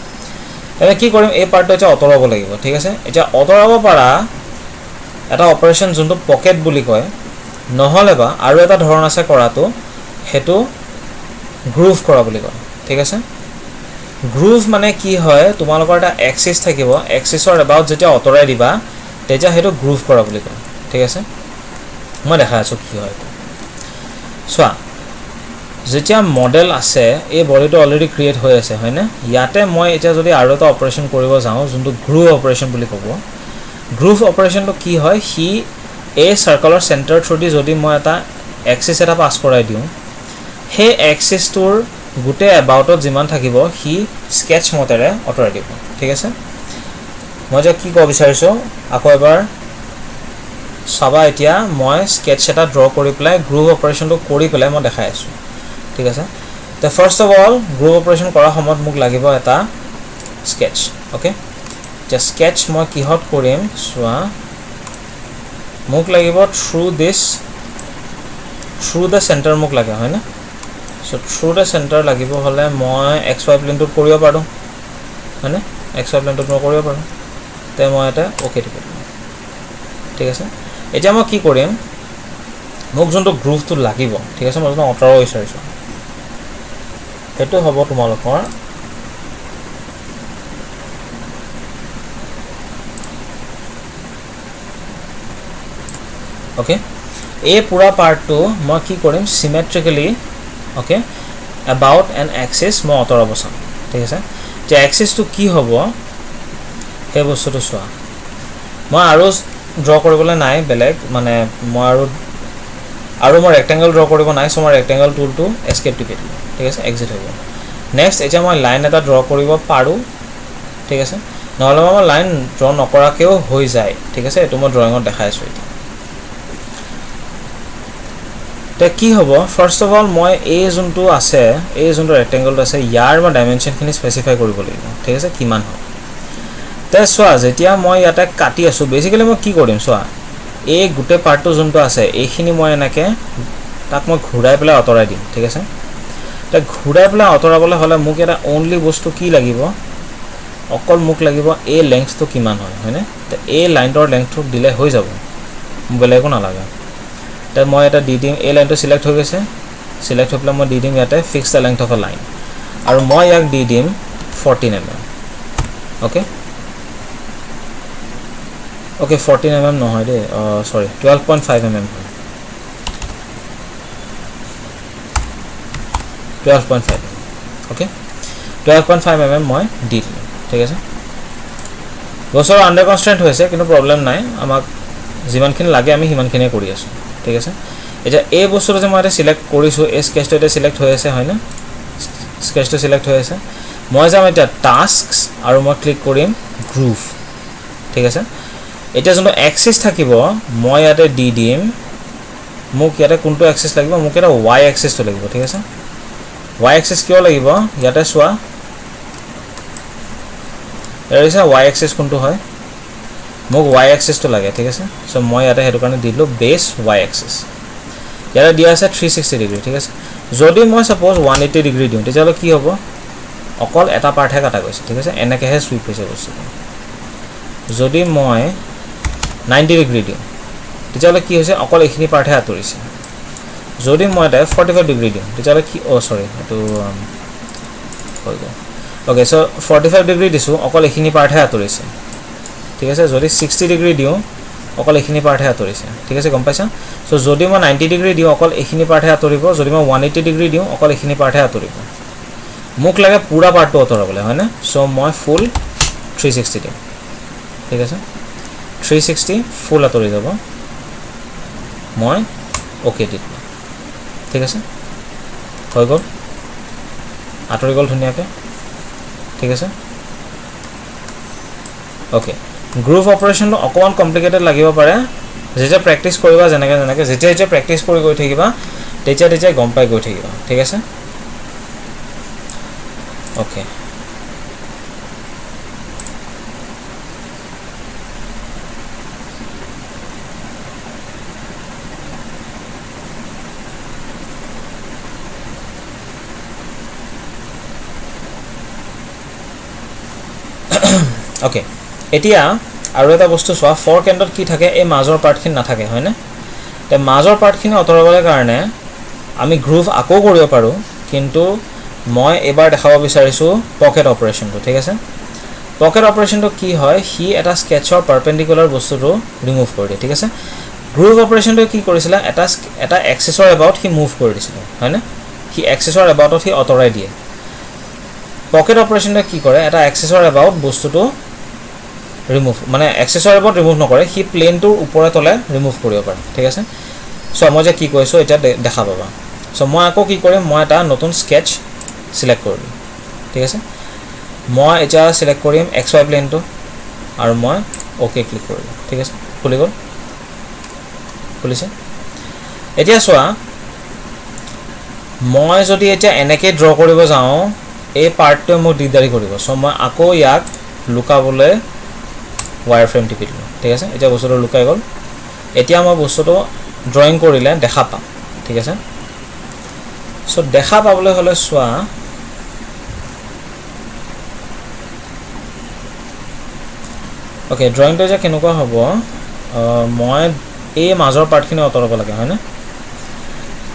এনে কি কৰিম এই পাৰ্টটো এটা অতৰাব লাগিব ঠিক আছে এতিয়া অতৰাব পাৰা এটা অপাৰেচন যোনটো পকেট বুলি কয় নহলে বা আৰু এটা ধৰণ আছে কৰাটো হেতু গ্ৰুভ কৰা বুলি কয় ঠিক আছে গ্ৰুভ মানে কি হয় তোমালোকৰ এটা এক্সিস থাকিব এক্সিসৰ এবাউট যেতিয়া অতৰাই দিবা তেতিয়া হেতু গ্ৰুভ কৰা বুলি কয় ঠিক আছে মই দেখা আছো কি হয় সোৱা যেতিয়া মডেল আছে এই বডিটো অলৰেডি ক্ৰিয়েট হৈ আছে হয়নে ইয়াতে মই এতিয়া যদি আৰু এটা অপাৰেচন কৰিব যাও যোনটো গ্ৰুভ অপাৰেচন বুলি ক'ব গ্ৰুভ অপাৰেচনটো কি হয় হি এই সাৰ্কলৰ সেন্টাৰ থ্ৰুদি যদি মই এটা এক্সিস এটা পাস কৰাই দিও হে এক্সিসটোৰ গুটে এবাউটত যিমান থাকিব হি স্কেচ মতেৰে অতৰাই দিব ঠিক আছে মই যে কি ক'ব বিচাৰিছো আকৌ এবাৰ সবা এতিয়া মই স্কেচ এটা ড্ৰ কৰি প্লাই গ্ৰুভ অপাৰেচনটো কৰি প্লাই মই দেখাই আছো ঠিক আছে তে first of all groove operation কৰা সময়ত মোক লাগিব এটা স্কেচ ওকে যে স্কেচ মই কিহত কৰিম সোৱা মোক লাগিব থ্ৰু দ্য সেন্টাৰ মোক লাগে হয় না সো থ্ৰু দ্য সেন্টাৰ লাগিব হলে মই xy প্লেনটো কৰিব পাৰো হয় না xy প্লেনটো মই কৰিব পাৰো তে মই এটা ওকে টিপি দিম ঠিক আছে এতিয়া মই কি কৰিম মোক যোনটো গ্ৰুভটো লাগিব ঠিক আছে মই যোনটো অতৰাব বিচাৰিছো হেতু হ'ব তোমালোকৰ ওকে এই পুৰা পাৰ্টটো মই কি কৰিম সিমেট্ৰিক্যালি ওকে about an axis মই অতৰাব চাম ঠিক আছে যে এক্সিসটো কি হ'ব সেই বস্তুটো চোৱা মই আৰু ড্ৰ কৰিবলৈ নাই বেলেগ মানে মই আৰু মই ৰেক্টেংগল ড্ৰ কৰিব নাই সো মই ৰেক্টেংগল টুলটো এস্কেপ টিপি দিলোঁ ঠিক আছে এক্সিট হৈ গ'ল নেক্সট এতিয়া মই লাইন এটা ড্ৰ কৰিব পাৰোঁ ঠিক আছে নহ'লে মই লাইন ড্ৰ নকৰাকেও হৈ যায় ঠিক আছে এটো মই ড্ৰয়িঙত দেখাই আছোঁ এতিয়া তে কি হ'ব ফাৰ্স্ট অফ অল মই এই যোনটো আছে এই যোনটো ৰেক্টেংগলটো আছে ইয়াৰ মই ডাইমেনশনখিনি স্পেসিফাই কৰিব লাগিব ঠিক আছে কিমান হয় তে চোৱা যেতিয়া মই ইয়াতে কাটি আছো বেসিক্যালি মই কি কৰিম চোৱা এই গুটে পাৰ্টটো যোনটো আছে এইখিনি মই এনেকে তাক মই ঘূৰাই পেলাই অতৰাই দিম ঠিক আছে তে ঘূৰাই পেলাই অতৰাবলৈ হলে মোক এটা অনলি বস্তু কি লাগিব অকল মোক লাগিব এই লেংথটো কিমান হয় হয়নে তে এই লাইনটোৰ লেংথটো দিলে হৈ যাব বেলেগো নালাগে তে মই এটা দি দিম এই লাইনটো সিলেক্ট হৈ গৈছে সিলেক্ট হৈ পেলাই মই দি দিম ইয়াতে fix the length of a line আৰু মই ইয়াক দি দিম 14 mm ওকে ওকে 14 mm নহয় দে সৰি 12.5 mm হয় 12.5 ওকে 12.5 mm মই দি দিম ঠিক আছে বছৰ আন্ডাৰ কনস্ট্যান্ট হৈছে কিন্তু প্ৰবলেম নাই আমাক যিমানখিনি লাগে আমি হিমানখিনি কৰি আছো ঠিক আছে এটা এই বস্তুটো যে মই এটা সিলেক্ট কৰিছো এই স্কেচটো এটা সিলেক্ট হৈ আছে হয় না স্কেচটো সিলেক্ট হৈ আছে মই যাম এটা টাস্কস আৰু মই ক্লিক কৰিম গ্ৰুভ ঠিক আছে এটা যোনটো এক্সিস থাকিব মই ইয়াতে দি দিম মোক ইয়াতে কোনটো এক্সিস লাগিব মোক এটা y এক্সিস তো লাগিব ঠিক আছে y এক্সিস কিয় লাগিব ইয়াতে চোৱা এৰিছা y এক্সিস কোনটো হয় মোক y এক্সিস তো লাগে ঠিক আছে সো মই ইয়াতে হেতু কাৰণে দিলো বেস y এক্সিস ইয়াতে দিয়া আছে 360 ডিগ্ৰী ঠিক আছে যদি মই সাপোজ 180 ডিগ্ৰী দিও তেতিয়ালে কি হ'ব অকল এটা পাৰ্টহে কাটা গৈছে ঠিক আছে এনেকেহে সুইপ হৈছে বস্তু যদি মই 90 ডিগ্ৰী দিও তেতিয়ালে কি হৈছে অকল এইখিনি পাৰ্টহে আতৰিছে যদি মই এটা 45 ডিগ্ৰী দিও তেতিয়ালে কি সৰি এটো হৈ গ'ল ওকে সো 45 ডিগ্ৰী দিছো অকল এইখিনি পাৰ্টহে আতৰিছে ঠিক আছে যদি 60 ডিগ্ৰী দিও অকল এইখিনি পাৰ্টহে আতৰিছে ঠিক আছে গম পাইছা সো যদি মই 90 ডিগ্ৰী দিও অকল এইখিনি পাৰ্টহে আতৰিব যদি মই 180 ডিগ্ৰী দিও অকল এইখিনি পাৰ্টহে আতৰিব মোক লাগে পুৰা পাৰ্টটো আতৰাবলৈ হয় না সো মই ফুল 360 দিম ঠিক আছে 360 ফুল আতৰি যাব মই ওকে দিম ঠিক আছে হৈ গ'ল আতৰি গ'ল ধুনিয়াকে ঠিক আছে ওকে গ্ৰুভ অপাৰেশনটো অকমান কমপ্লিকেটেড লাগিব পাৰে যেতিয়া প্ৰেক্টিস কৰিবা যেনেকে যেতিয়া প্ৰেক্টিস কৰি গৈ থাকিবা তেতিয়া গম পাই গৈ থাকিবা ঠিক আছে ওকে ওকে এতিয়া আৰু এটা বস্তু চোৱা ফৰ কেন্দ্ৰত কি থাকে এই মাজৰ পাৰ্টখিনি নাথাকে হয় না তে মাজৰ পাৰ্টখিনি অতৰাবলৈ কাৰণে আমি গ্ৰুভ আকৌ কৰিব পাৰো কিন্তু মই এবাৰ দেখাব বিচাৰিছো পকেট অপাৰেশনটো ঠিক আছে পকেট অপাৰেশনটো কি হয় হি এটা স্কেচৰ পাৰপেন্ডিকুলাৰ বস্তুটো ৰিমুভ কৰি দিয়ে ঠিক আছে গ্ৰুভ অপাৰেশনটো কি কৰিছিল এটা এক্সিসৰ এবাউট হি মুভ কৰি দিছিল হয় না হি এক্সিসৰ এবাউটত হি অতৰাই দিয়ে পকেট অপাৰেশনটো কি কৰে এটা এক্সিসৰ এবাউট বস্তুটো ৰিমুভ মানে এক্সেসৰ এবাউট ৰিমুভ নকৰে হি প্লেনটোৰ ওপৰে তলে ৰিমুভ কৰিব পাৰে ঠিক আছে সো মই যে কি কৈছো এটা দেখা পাবা সো মই আকৌ কি কৰিম মই এটা নতুন স্কেচ সিলেক্ট কৰিম ঠিক আছে মই এটা সিলেক্ট কৰিম xy প্লেনটো আৰু মই ওকে ক্লিক কৰিম ঠিক আছে খুলি গ'ল খুলিছে এতিয়া চোৱা মই যদি এটা এনেকে ড্ৰ কৰিব যাও এই পাৰ্টটো মই দিদাৰি কৰিব সো মই আকৌ ইয়াক লুকাবলৈ वायर फ्रेम टिपि দিলো ঠিক আছে এটা বস্তুটো লুকাই গ'ল এতিয়া মই বস্তুটো ড্ৰয়িং কৰিলে দেখা পাম ঠিক আছে সো দেখা পাবলৈ হলে সোৱা ওকে ড্ৰয়িংটো যে কেনেকুৱা হ'ব মই এই মাজৰ পাৰ্টখিনি অতৰাব লাগে হয় না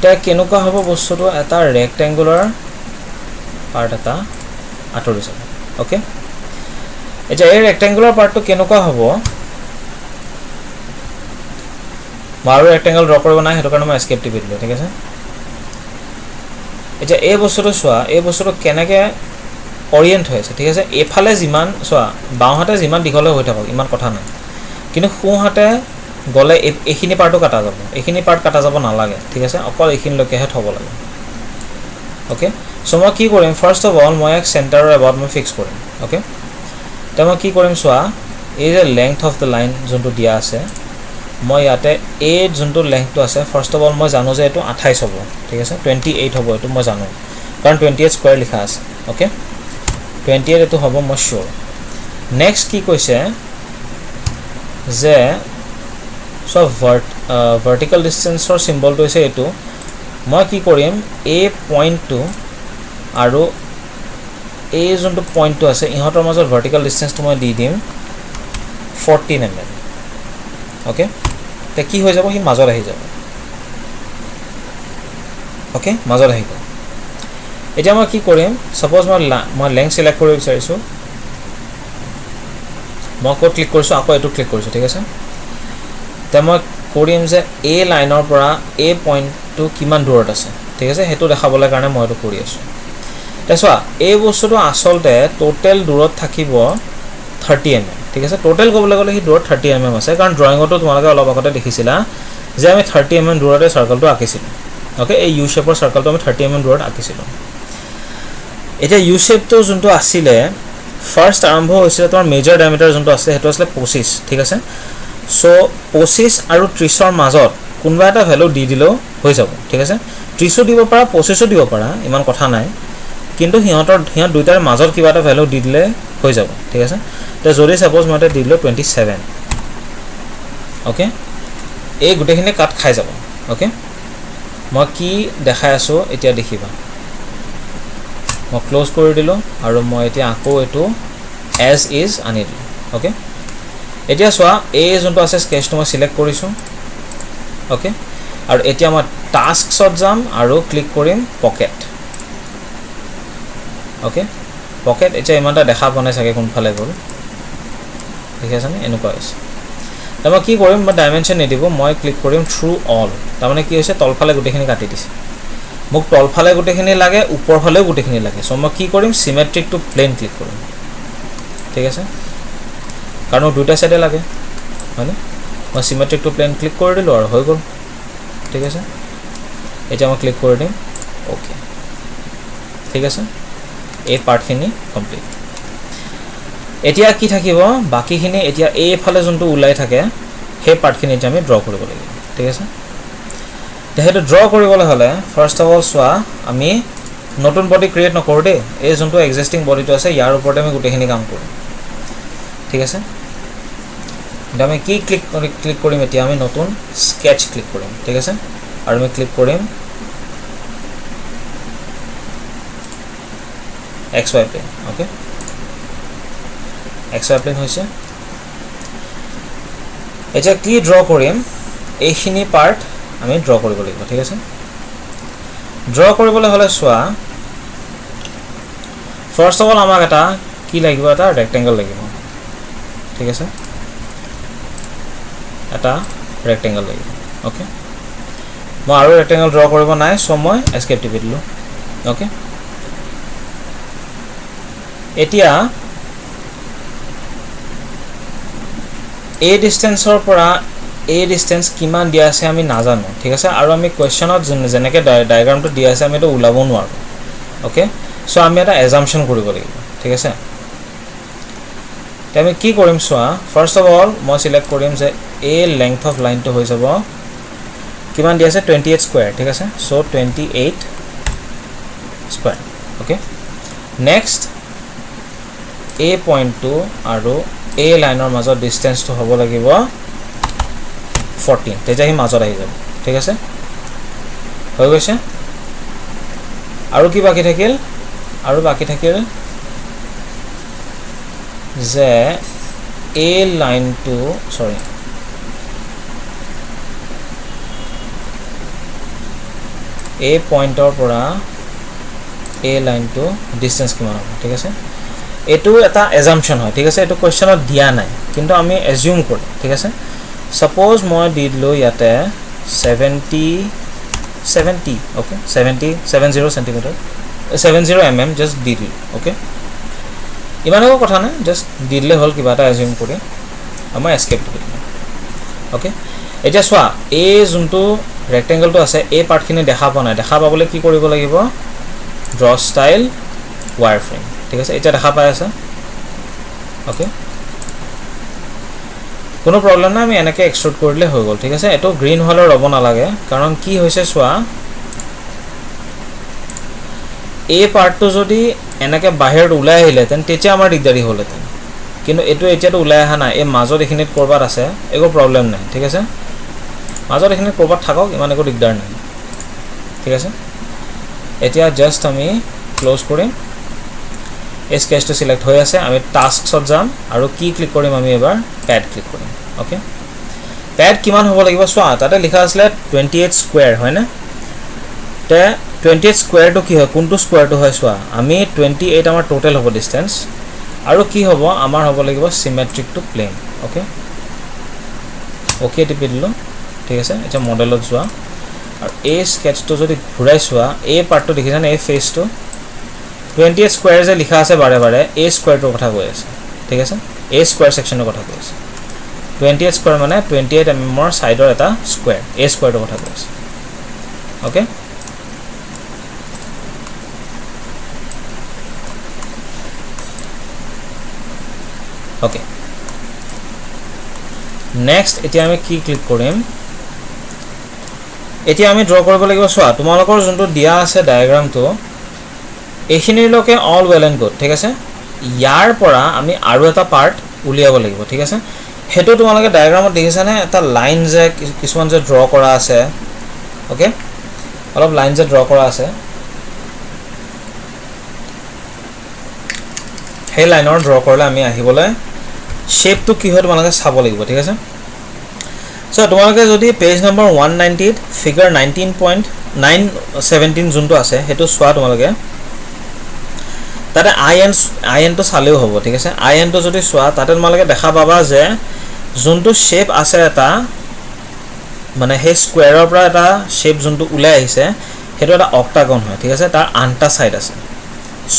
তে কেনেকুৱা হ'ব বস্তুটো এটা ৰেক্টেংগুলাৰ পাৰ্ট এটা আতৰি যাব ওকে এটা এই ৰেক্টেংগুলাৰ পাৰ্টটো কেনেকুৱা হ'ব মই আৰু ৰেক্টেংগল ড্ৰ কৰিব নাই, সেইটো কাৰণে মই এস্কেপ টিপি দিলোঁ, ঠিক আছে। এতিয়া এই বস্তুটো চোৱা, এই বস্তুটো কেনেকৈ অৰিয়েণ্ট হৈ আছে, ঠিক আছে। এইফালে যিমান চোৱা, বাওঁহাতে যিমান দীঘলে হৈ থাকক ইমান কথা নাই, কিন্তু সোঁহাতে গ'লে এইখিনি পাৰ্টো কাটা যাব, এইখিনি পাৰ্ট কাটা যাব নালাগে, ঠিক আছে। অকল এইখিনিলৈকেহে থ'ব লাগে, অ'কে। চ' মই কি কৰিম, ফাৰ্ষ্ট অফ অল মই এক চেণ্টাৰৰ এবাউট মই ফিক্স কৰিম, অ'কে। এতিয়া মই কি কৰিম চোৱা, এই যে লেংথ অফ দ্য লাইন যোনটো দিয়া আছে, মই ইয়াতে এই যোনটো লেংথটো আছে, ফাৰ্ষ্ট অফ অল মই জানো যে এইটো 28 হ'ব, ঠিক আছে। 28 হ'ব, এইটো মই জানো, কাৰণ 28 স্কুৱেৰ লিখা আছে, অ'কে। 28 এইটো হ'ব মই চিয়'ৰ। নেক্সট কি কৈছে যে চব ভাৰ্টিকেল ডিষ্টেঞ্চৰ চিম্বলটো হৈছে এইটো। মই কি কৰিম, এই পইণ্টটো আৰু এই যোনটো পইণ্টটো আছে ইহঁতৰ মাজত ভাৰ্টিকেল ডিষ্টেঞ্চটো মই দি দিম 14 mm, অ'কে। এতিয়া কি হৈ যাব, সি মাজত আহি যাব, অ'কে, মাজত আহি গ'ল। এতিয়া মই কি কৰিম, ছাপ'জ মই লেংথ চিলেক্ট কৰিব বিচাৰিছোঁ, মই ক'ত ক্লিক কৰিছোঁ, আকৌ এইটো ক্লিক কৰিছোঁ, ঠিক আছে। এতিয়া মই কৰিম যে এই লাইনৰ পৰা এই পইণ্টটো কিমান দূৰত আছে, ঠিক আছে, সেইটো দেখাবলৈ কাৰণে মই এইটো কৰি আছোঁ। এতিয়া চোৱা, এই বস্তুটো আচলতে টোটেল দূৰত থাকিব 30 mm, ঠিক আছে। টোটেল ক'বলৈ গ'লে সি দূৰত 30 mm আছে, কাৰণ ড্ৰয়িঙতো তোমালোকে অলপ আগতে দেখিছিলা যে আমি 30 mm দূৰতে চাৰ্কলটো আঁকিছিলোঁ, অ'কে। এই ইউ শ্বেপৰ চাৰ্কলটো আমি 30 mm দূৰত আঁকিছিলোঁ। এতিয়া ইউ শ্বেপটো যোনটো আছিলে, ফাৰ্ষ্ট আৰম্ভ হৈছিলে তোমাৰ মেজৰ ডায়ামিটাৰ যোনটো আছিলে সেইটো আছিলে 25, ঠিক আছে। চ' 25 আৰু 30ৰ মাজত কোনোবা এটা ভেলু দি দিলেও হৈ যাব, ঠিক আছে। 30ও দিব পাৰা, 25ও দিব পাৰা, ইমান কথা নাই, কিন্তু সিহঁত দুইটাৰ মাজত কিবা এটা ভেলু দি দিলে হৈ যাব, ঠিক আছে। এতিয়া যদি ছাপ'জ মই এটা দি দিলোঁ 27, অ'কে, এই গোটেইখিনি কাট খাই যাব, অ'কে। মই কি দেখাই আছোঁ এতিয়া দেখিবা, মই ক্ল'জ কৰি দিলোঁ আৰু মই এতিয়া আকৌ এইটো এজ ইজ আনি দিলোঁ, অ'কে। এতিয়া চোৱা, এই যোনটো আছে স্কেচটো মই চিলেক্ট কৰিছোঁ, অ'কে। আৰু এতিয়া মই টাস্কছত যাম আৰু ক্লিক কৰিম পকেট, অ'কে। পকেট এতিয়া ইমান এটা দেখা পোৱা নাই চাগে কোনফালে গ'ল, ঠিক আছেনে, এনেকুৱা হৈছে। এতিয়া মই কি কৰিম, মই ডাইমেনশ্যন নিদিব, মই ক্লিক কৰিম থ্ৰু অল, তাৰমানে কি হৈছে তলফালে গোটেইখিনি কাটি দিছে, মোক তলফালে গোটেইখিনি লাগে, ওপৰফালেও গোটেইখিনি লাগে। চ' মই কি কৰিম, চিমেট্ৰিক টু প্লেন ক্লিক কৰিম, ঠিক আছে, কাৰণ মোক দুটা চাইডে লাগে, হয়নে। মই চিমেট্ৰিক টু প্লেন ক্লিক কৰি দিলোঁ আৰু হৈ গ'ল, ঠিক আছে। এতিয়া মই ক্লিক কৰি দিম অ'কে, ঠিক আছে। এই পাৰ্টখিনি কমপ্লিট। এতিয়া কি থাকিব, বাকীখিনি এতিয়া এইফালে যোনটো ওলাই থাকে সেই পাৰ্টখিনি এতিয়া আমি ড্ৰ কৰিব লাগিব, ঠিক আছে। এতিয়া সেইটো ড্ৰ কৰিবলৈ হ'লে ফাৰ্ষ্ট অফ অল চোৱা, আমি নতুন বডি ক্ৰিয়েট নকৰোঁ দেই, এই যোনটো এক্সিষ্টিং বডিটো আছে ইয়াৰ ওপৰতে আমি গোটেইখিনি কাম কৰিম, ঠিক আছে। এতিয়া আমি কি ক্লিক কৰিম, এতিয়া আমি নতুন স্কেচ ক্লিক কৰিম, ঠিক আছে। আৰু আমি ক্লিক কৰিম XY plane, okay. XY plane হৈছে। এতিয়া কি ড্ৰ কৰিম, এইখিনি পাৰ্ট আমি ড্ৰ কৰিব লাগিব, ঠিক আছে। ড্ৰ কৰিবলৈ হ'লে চোৱা, ফাৰ্ষ্ট অফ অল আমাক এটা কি লাগিব, এটা ৰেক্টেংগল লাগিব, ঠিক আছে, এটা ৰেক্টেংগল লাগিব, অ'কে। মই আৰু ৰেক্টেংগল ড্ৰ কৰিব নাই, চ' মই এস্কেপ টিপি দিলোঁ, অ'কে। এতিয়া এই ডিষ্টেঞ্চৰ পৰা এই ডিষ্টেঞ্চ কিমান দিয়া আছে আমি নাজানো, ঠিক আছে। আৰু আমি কুৱেশ্যনত যেনেকৈ ডায়েগ্ৰামটো দিয়া আছে আমি এইটো ওলাব নোৱাৰোঁ, অ'কে। চ' আমি এটা এজাম্পশ্যন কৰিব লাগিব, ঠিক আছে। এতিয়া আমি কি কৰিম চোৱা, ফাৰ্ষ্ট অফ অল মই চিলেক্ট কৰিম যে এই লেংথ অফ লাইনটো হৈ যাব কিমান দিয়া আছে 28 স্কুৱেৰ, ঠিক আছে। চ' 28 স্কুৱেৰ, অ'কে। নেক্সট এই পইণ্টটো আৰু এই লাইনৰ মাজত ডিষ্টেঞ্চটো হ'ব লাগিব 14, তেতিয়া সি মাজত আহি যাব, ঠিক আছে, হৈ গৈছে। আৰু কি বাকী থাকিল, আৰু বাকী থাকিল যে এই লাইনটো, চৰি এই পইণ্টৰ পৰা এই লাইনটো ডিষ্টেঞ্চ কিমান হ'ব, ঠিক আছে। এইটো এটা এজাম্পশ্যন হয়, ঠিক আছে, এইটো কুৱেশ্যনত দিয়া নাই, কিন্তু আমি এজিউম কৰিম, ঠিক আছে। সাপোজ মই দি দিলোঁ ইয়াতে 70 ওকে 70 সেন্টিমিটার 70 mm জাস্ট দি দিলোঁ ওকে ইমান একো কথা নাই জাস্ট দি দিলে হ'ল কিবা এটা এজিউম কৰি আমাৰ এস্কেপ কৰি দিম ওকে এতিয়া চোৱা এই যোনটো ৰেক্টেংগলটো আছে এই পাৰ্টখিনি দেখা পোৱা নাই দেখা পাবলৈ কি কৰিব লাগিব ড্ৰ ষ্টাইল ৱায়াৰ ফ্ৰেম ঠিক আছে এতিয়া দেখা পাই আছে ওকে কোনো প্ৰবলেম নাই আমি এনেকৈ এক্সট্ৰুড কৰি দিলে হৈ গ'ল ঠিক আছে এইটো গ্ৰীণ হ'লে ৰ'ব নালাগে কাৰণ কি হৈছে চোৱা এই পাৰ্টটো যদি এনেকৈ বাহিৰত ওলাই আহিলেহেঁতেন তেতিয়া আমাৰ দিগদাৰী হ'লহেঁতেন কিন্তু এইটো এতিয়াতো ওলাই অহা নাই এই মাজত এইখিনিত ক'ৰবাত আছে একো প্ৰব্লেম নাই ঠিক আছে মাজত এইখিনিত ক'ৰবাত থাকক ইমান একো দিগদাৰ নাই ঠিক আছে এতিয়া জাষ্ট আমি ক্লোজ কৰিম এই স্কেচটো সিলেক্ট হৈ আছে আমি টাস্কছত যাম আৰু কি ক্লিক কৰিম আমি এবাৰ প্যাড ক্লিক কৰিম ওকে প্যাড কিমান হ'ব লাগিব চোৱা তাতে লিখা আছিলে 28 স্কয়াৰ হয় না তে 28 স্কয়াৰটো কি হয় কোনটো স্কয়াৰটো হয় চোৱা আমি 28 আমাৰ টোটাল হ'ব ডিসটেন্স আৰু কি হ'ব আমাৰ হ'ব লাগিব সিমেট্ৰিক টু প্লেন ওকে ওকে টিপি দিলো ঠিক আছে এতিয়া মডেলত যোৱা আৰু এই স্কেচটো যদি ঘূৰাই চোৱা এই পাৰ্টটো দেখিছানে এই ফেসটো 28 স্কয়াৰ যে লিখা আছে বাৰে বাৰে এই স্কয়াৰটোৰ কথা কৈ আছে ঠিক আছে এই স্কয়াৰ সেকশনৰ কথা কৈ আছে 28 স্কয়াৰ মানে 28 mm ৰ সাইডৰ এটা স্কয়াৰ এই স্কয়াৰটোৰ কথা কৈ আছে ওকে ওকে নেক্সট এতিয়া আমি কি ক্লিক কৰিম এতিয়া আমি ড্ৰ কৰিব লাগিব চোৱা তোমালোকৰ যোনটো দিয়া আছে ডায়াগ্ৰামটো এইখিনিলৈকে অল ওয়েল এণ্ড গুড ঠিক আছে ইয়াৰ পৰা আমি আৰু এটা পাৰ্ট উলিয়াব লাগিব ঠিক আছে হেতু তোমালোকে ডায়াগ্ৰামত দেখিছানে এটা লাইন যে কিছুমান যে ড্ৰ কৰা আছে ওকে অলপ লাইন যে ড্ৰ কৰা আছে সেই লাইনৰ ড্ৰ কৰিলে আমি আহিবলৈ শেপটো কি হয় তোমালোকে চাব লাগিব ঠিক আছে সো তোমালোকে যদি পেজ নম্বৰ 190 ফিগাৰ 19.917 যোনটো আছে হেতু চোৱা তোমালোকে তাতে আইএন তো চালেও হ'ব ঠিক আছে আইএন তো যদি চোৱা তাতে তোমালোকে দেখা পাবা যে যোনটো শেপ আছে এটা মানে হে স্কয়াৰৰ পৰা এটা শেপ যোনটো উলাই আহিছে হেতু এটা অক্টাগন হয় ঠিক আছে তাৰ আনটা সাইড আছে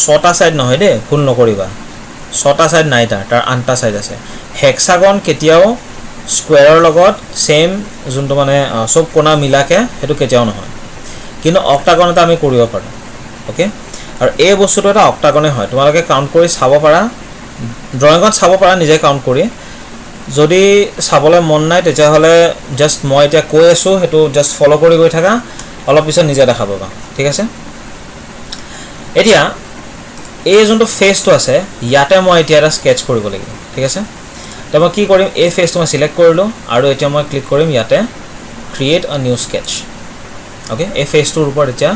ছটা সাইড নহয় দে ভুল নকৰিবা ছটা সাইড নাই তাৰ আনটা সাইড আছে হেক্সাগন কেতিয়াও স্কয়াৰৰ লগত সেম যোনটো মানে সব কোণা মিলাকে হেতু কেতিয়াও নহয় কিন্তু অক্টাগন এটা আমি কৰিব পাৰো ওকে আৰু এই বস্তুটো এটা অক্টাগনে হয় তোমালোকে কাউন্ট কৰি চাব পাৰা ড্ৰয়িংত চাব পাৰা নিজে কাউন্ট কৰি যদি চাবলৈ মন নাই তেতিয়া হলে জাস্ট মই এতিয়া কৈ আছো হেতু জাস্ট ফলো কৰি গৈ থাকা অলপ পিছত নিজে দেখা পাবা ঠিক আছে এতিয়া এই যোনটো ফেসটো আছে ইয়াতে মই এতিয়া এটা স্কেচ কৰিব লাগিব ঠিক আছে তো মই কি কৰিম এই ফেসটো মই সিলেক্ট কৰিলো আৰু এতিয়া মই ক্লিক কৰিম ইয়াতে create a new sketch okay এই ফেসটোৰ ওপৰত এতিয়া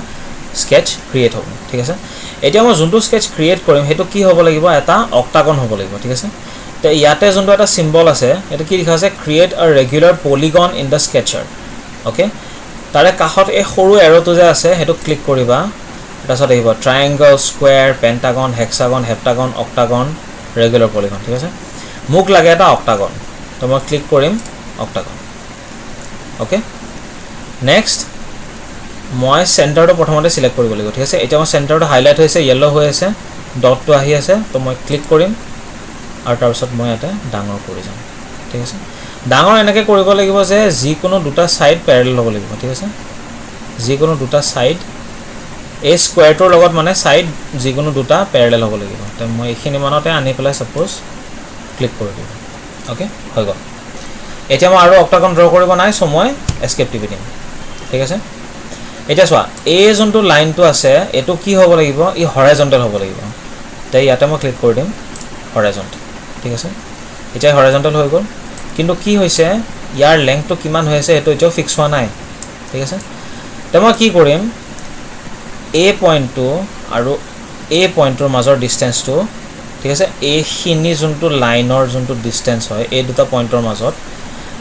স্কেচ ক্ৰিয়েট হ'ব ঠিক আছে এতিয়া মই যোনটো স্কেচ ক্ৰিয়েট কৰিম হেতু কি হ'ব লাগিব এটা অক্টাগন হ'ব লাগিব ঠিক আছে তো ইয়াতে যোনটো এটা সিম্বল আছে এটা কি লিখা আছে create a regular polygon in the sketcher okay তাৰে কাষত এই সৰু এৰোটো যে আছে হেতু ক্লিক কৰিবা তাৰছত আহিব ট্ৰায়াঙ্গল square Pentagon hexagon heptagon octagon regular polygon ঠিক আছে মোক লাগে এটা অক্টাগন তো মই ক্লিক কৰিম অক্টাগন ওকে নেক্সট মই সেন্টাৰটো প্ৰথমতে সিলেক্ট কৰিব লাগিব ঠিক আছে এতিয়া মই সেন্টাৰটো হাইলাইট হৈছে ইয়েলো হৈ আছে ডটটো আহি আছে তো মই ক্লিক কৰিম আৰু তাৰ পিছত মই এটা ডাঙৰ কৰি যাম ঠিক আছে ডাঙৰ এনেকৈ কৰিব লাগিব যে যিকোনো দুটা সাইড প্যাৰেলাল হ'ব লাগিব ঠিক আছে যিকোনো দুটা সাইড এই স্কয়াৰটোৰ লগত মানে সাইড যিকোনো দুটা প্যাৰেলাল হ'ব লাগিব তো মই এইখিনি মানতে আনি পেলাই সাপোজ ক্লিক কৰি দিম ওকে হৈ গ'ল এতিয়া মই আৰু অক্টাগন ড্ৰ কৰিব নাই সো মই এস্কেপ টিপি দিম ঠিক আছে এতিয়া চোৱা এই যোনটো লাইনটো আছে এটো কি হ'ব লাগিব ই হৰাইজন্টাল হ'ব লাগিব তাই ইয়াতে মই ক্লিক কৰি দিম হৰাইজন্টাল ঠিক আছে এতিয়া হৰাইজন্টাল হৈ গ'ল কিন্তু কি হৈছে ইয়াৰ লেংথটো কিমান হৈ আছে এটো এটো ফিক্স হোৱা নাই ঠিক আছে তো মই কি কৰিম এ পইণ্টটো আৰু এ পইণ্টৰ মাজৰ ডিসটেন্সটো ঠিক আছে এইখিনি যোনটো লাইনৰ যোনটো ডিসটেন্স হয় এই দুটা পইণ্টৰ মাজত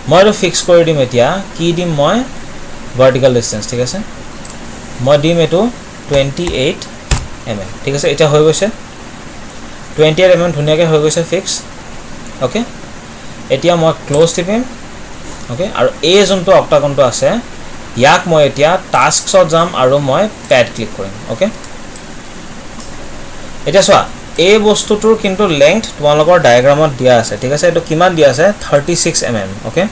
মই এটো ফিক্স কৰি দিম এতিয়া কি দিম মই ভাৰ্টিকেল ডিসটেন্স ঠিক আছে মই দিম এটো 28 mm ঠিক আছে এটা হৈ গৈছে 28 mm ধুনিয়াকৈ হৈ গৈছে ফিক্স ওকে এতিয়া মই ক্লোজ টিপিম ওকে আৰু এই যোনটো অক্টাগনটো আছে ইয়াক মই এতিয়া টাস্কছত যাম আৰু মই প্যাড ক্লিক কৰিম ওকে এতিয়া চোৱা এই বস্তুটোৰ কিন্তু লেংথ তোমালোকৰ ডায়াগ্ৰামত দিয়া আছে ঠিক আছে এটো কিমান দিয়া আছে 36 mm ওকে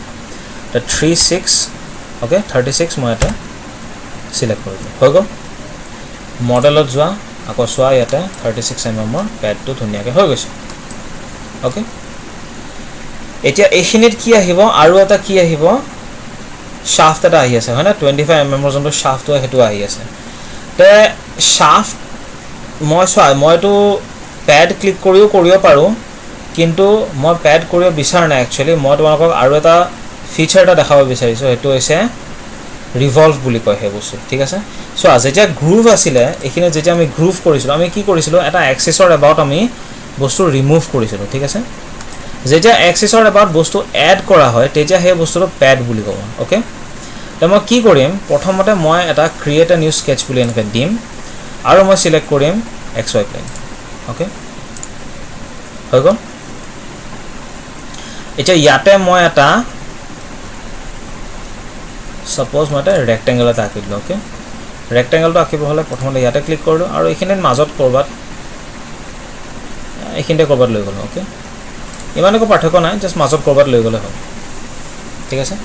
তো 36 ওকে 36 মই এটা সিলেক্ট কৰিলো হৈ গল মডেলত যোৱা আকৌ চোৱা ইয়াতে 36 mm ৰ প্যাডটো ধুনিয়াকে হৈ গৈছে ওকে এতিয়া এইখিনিত কি আহিব আৰু এটা কি আহিব শাফ্ট এটা আহি আছে হয় না 25 mm ৰ যোনটো শাফ্টটো হেতু আহি আছে তে শাফ্ট মইতো প্যাড ক্লিক কৰিও পাৰো কিন্তু মই প্যাড কৰিব বিচাৰ নাই একচুয়ালি মই তোমালোকক আৰু এটা ফিচাৰ এটা দেখাব বিচাৰিছো হেতু হৈছে ৰিভলভ বুলি কয় হে বস্তু ঠিক আছে সো যেতিয়া গ্ৰুভ আছিলে এখিনি যেতিয়া আমি গ্ৰুভ কৰিছিলো আমি কি কৰিছিলো এটা এক্সেসৰ এবাউট আমি বস্তু ৰিমুভ কৰিছিলো ঠিক আছে যেতিয়া এক্সেসৰ এবাউট বস্তু এড কৰা হয় তেতিয়া হে বস্তুটো প্যাড বুলি কব ওকে তো মই কি কৰিম প্ৰথমতে মই এটা ক্ৰিয়েট এ নিউ স্কেচ বুলি এনেকৈ দিম আৰু মই সিলেক্ট কৰিম xy প্লেন ওকে হৈ গল এতিয়া ইয়াতে মই এটা suppose মই এটা ৰেক্টেংগল এটা আঁকিলো ওকে ৰেক্টেংগলটো আঁকিব হলে প্ৰথমতে ইয়াতে ক্লিক কৰিলো আৰু এইখিনিত মাজত কৰবাত এইখিনিতে কৰবাত লৈ গলো ওকে ইমানকো পাৰ্থক্য নাই জাস্ট মাজত কৰবাত লৈ গলে হয় ঠিক আছে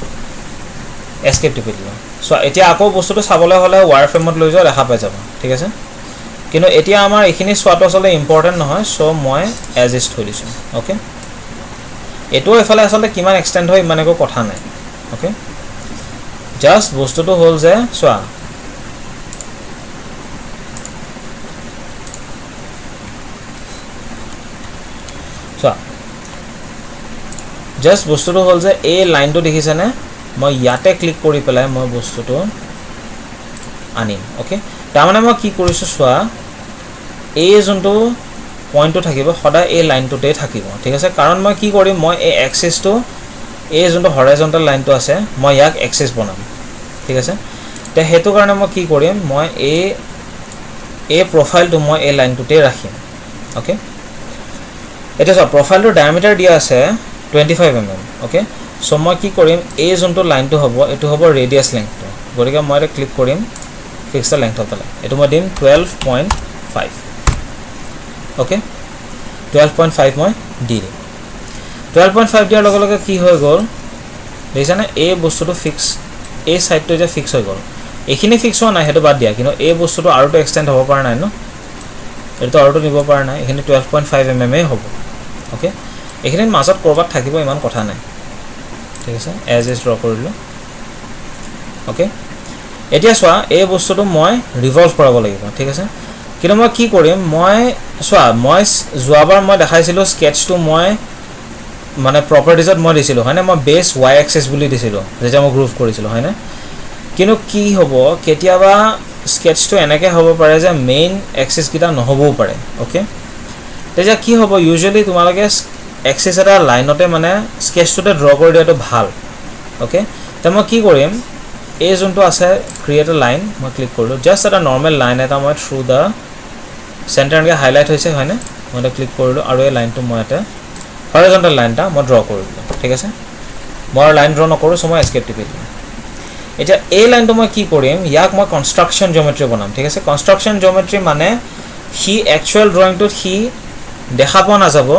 এস্কেপ টিপি দিলো সো এতিয়া আকৌ বস্তুটো চাবলৈ হলে ওয়াৰফ্ৰেমত লৈ যোৱা দেখা পাই যাব ঠিক আছে কিন্তু এতিয়া আমাৰ এইখিনি সোৱাটো আসলে ইম্পৰ্টেন্ট নহয় সো মই এজ ইজ থৈ দিছো ওকে এটো এফালে আসলে কিমান এক্সটেন্ড হয় ইমানকো কথা নাই ওকে জাস্ট বস্তুটো হল যে সোৱা জাস্ট বস্তুটো হল যে এই লাইনটো দেখিছানে মই ইয়াতে ক্লিক কৰি পেলাই মই বস্তুটো আনিম ওকে তাৰমানে মই কি কৰিছো সোৱা এই যোনটো পইণ্টটো থাকিব সদায় এই লাইনটোতে থাকিব ঠিক আছে কাৰণ মই কি কৰিম মই এই এক্সিসটো এই যোনটো হৰাইজন্টাল লাইনটো আছে মই ইয়াক এক্সিস বনাম ঠিক আছে তে হেতু কাৰণে মই কি কৰিম মই এই প্ৰফাইলটো মই এই লাইনটোতে ৰাখিম ওকে এটা সব প্ৰফাইলটোৰ ডায়ামিটাৰ দিয়া আছে 25 mm ওকে সো মই কি কৰিম এই যোনটো লাইনটো হ'ব এটো হ'ব ৰেডিয়াস লেংথটো গৰিকা মই এটা ক্লিক কৰিম fix the length of the line এটো মই দিম 12.5 ওকে 12.5 মই দি দিম 12.5 দিয়াৰ লগে লগে কি হৈ গল দেখানে এই বস্তুটো ফিক্স এই সাইডটো যে ফিক্স হৈ গল এখিনি ফিক্স হোৱা নাই হেতু বাদ দিয়া কিন্তু এই বস্তুটো আৰুটো এক্সটেন্ড হ'ব পৰা নাই ন এটো আৰুটো নিব পৰা নাই এখিনি 12.5 mm এ হ'ব ওকে এখিনি মাজত কৰবাত থাকিব ইমান কথা নাই ঠিক আছে এজ ইজ ড্ৰ কৰিলো ওকে এতিয়া সোৱা এই বস্তুটো মই ৰিভলভ কৰাব লাগিব ঠিক আছে কিন্তু মই কি কৰিম মই সোৱা মই যোৱাবাৰ মই দেখাইছিলো স্কেচটো মই মানে প্ৰপাৰ্টিজত মই দিছিলো হয়নে মই বেস y axis বুলি দিছিলো যেতিয়া মই গ্ৰুভ কৰিছিলো হয়নে কিন্তু কি হ'ব কেতিয়াবা স্কেচটো এনেকৈ হ'ব পাৰে যে মেইন এক্সিস কিটা নহবও পাৰে ওকে তেতিয়া কি হ'ব ইউজুৱেলি তোমালোকে এক্সিস এটা লাইনতে মানে স্কেচটোতে ড্ৰ কৰি দিয়াটো ভাল ওকে তে মই কি কৰিম এই যোনটো আছে ক্ৰিয়েট এ লাইন মই ক্লিক কৰিলো জাস্ট এটা নৰমাল লাইন এটা মই থ্ৰু দা সেন্টাৰকে হাইলাইট হৈছে হয়নে মই এটা ক্লিক কৰিলো আৰু এই লাইনটো মই এটা হৰাইজন্টাল লাইনটা মই ড্ৰ কৰিলো ঠিক আছে মই লাইন ড্ৰ নকৰো সো মই এস্কেপ টিপি দিম এটা এই লাইনটো মই কি কৰিম ইয়াক মই কনস্ট্ৰাকচন জিওমেট্ৰি বনাম ঠিক আছে কনস্ট্ৰাকচন জিওমেট্ৰি মানে হি একচুয়াল ড্ৰয়িংটো হি দেখা পোৱা না যাব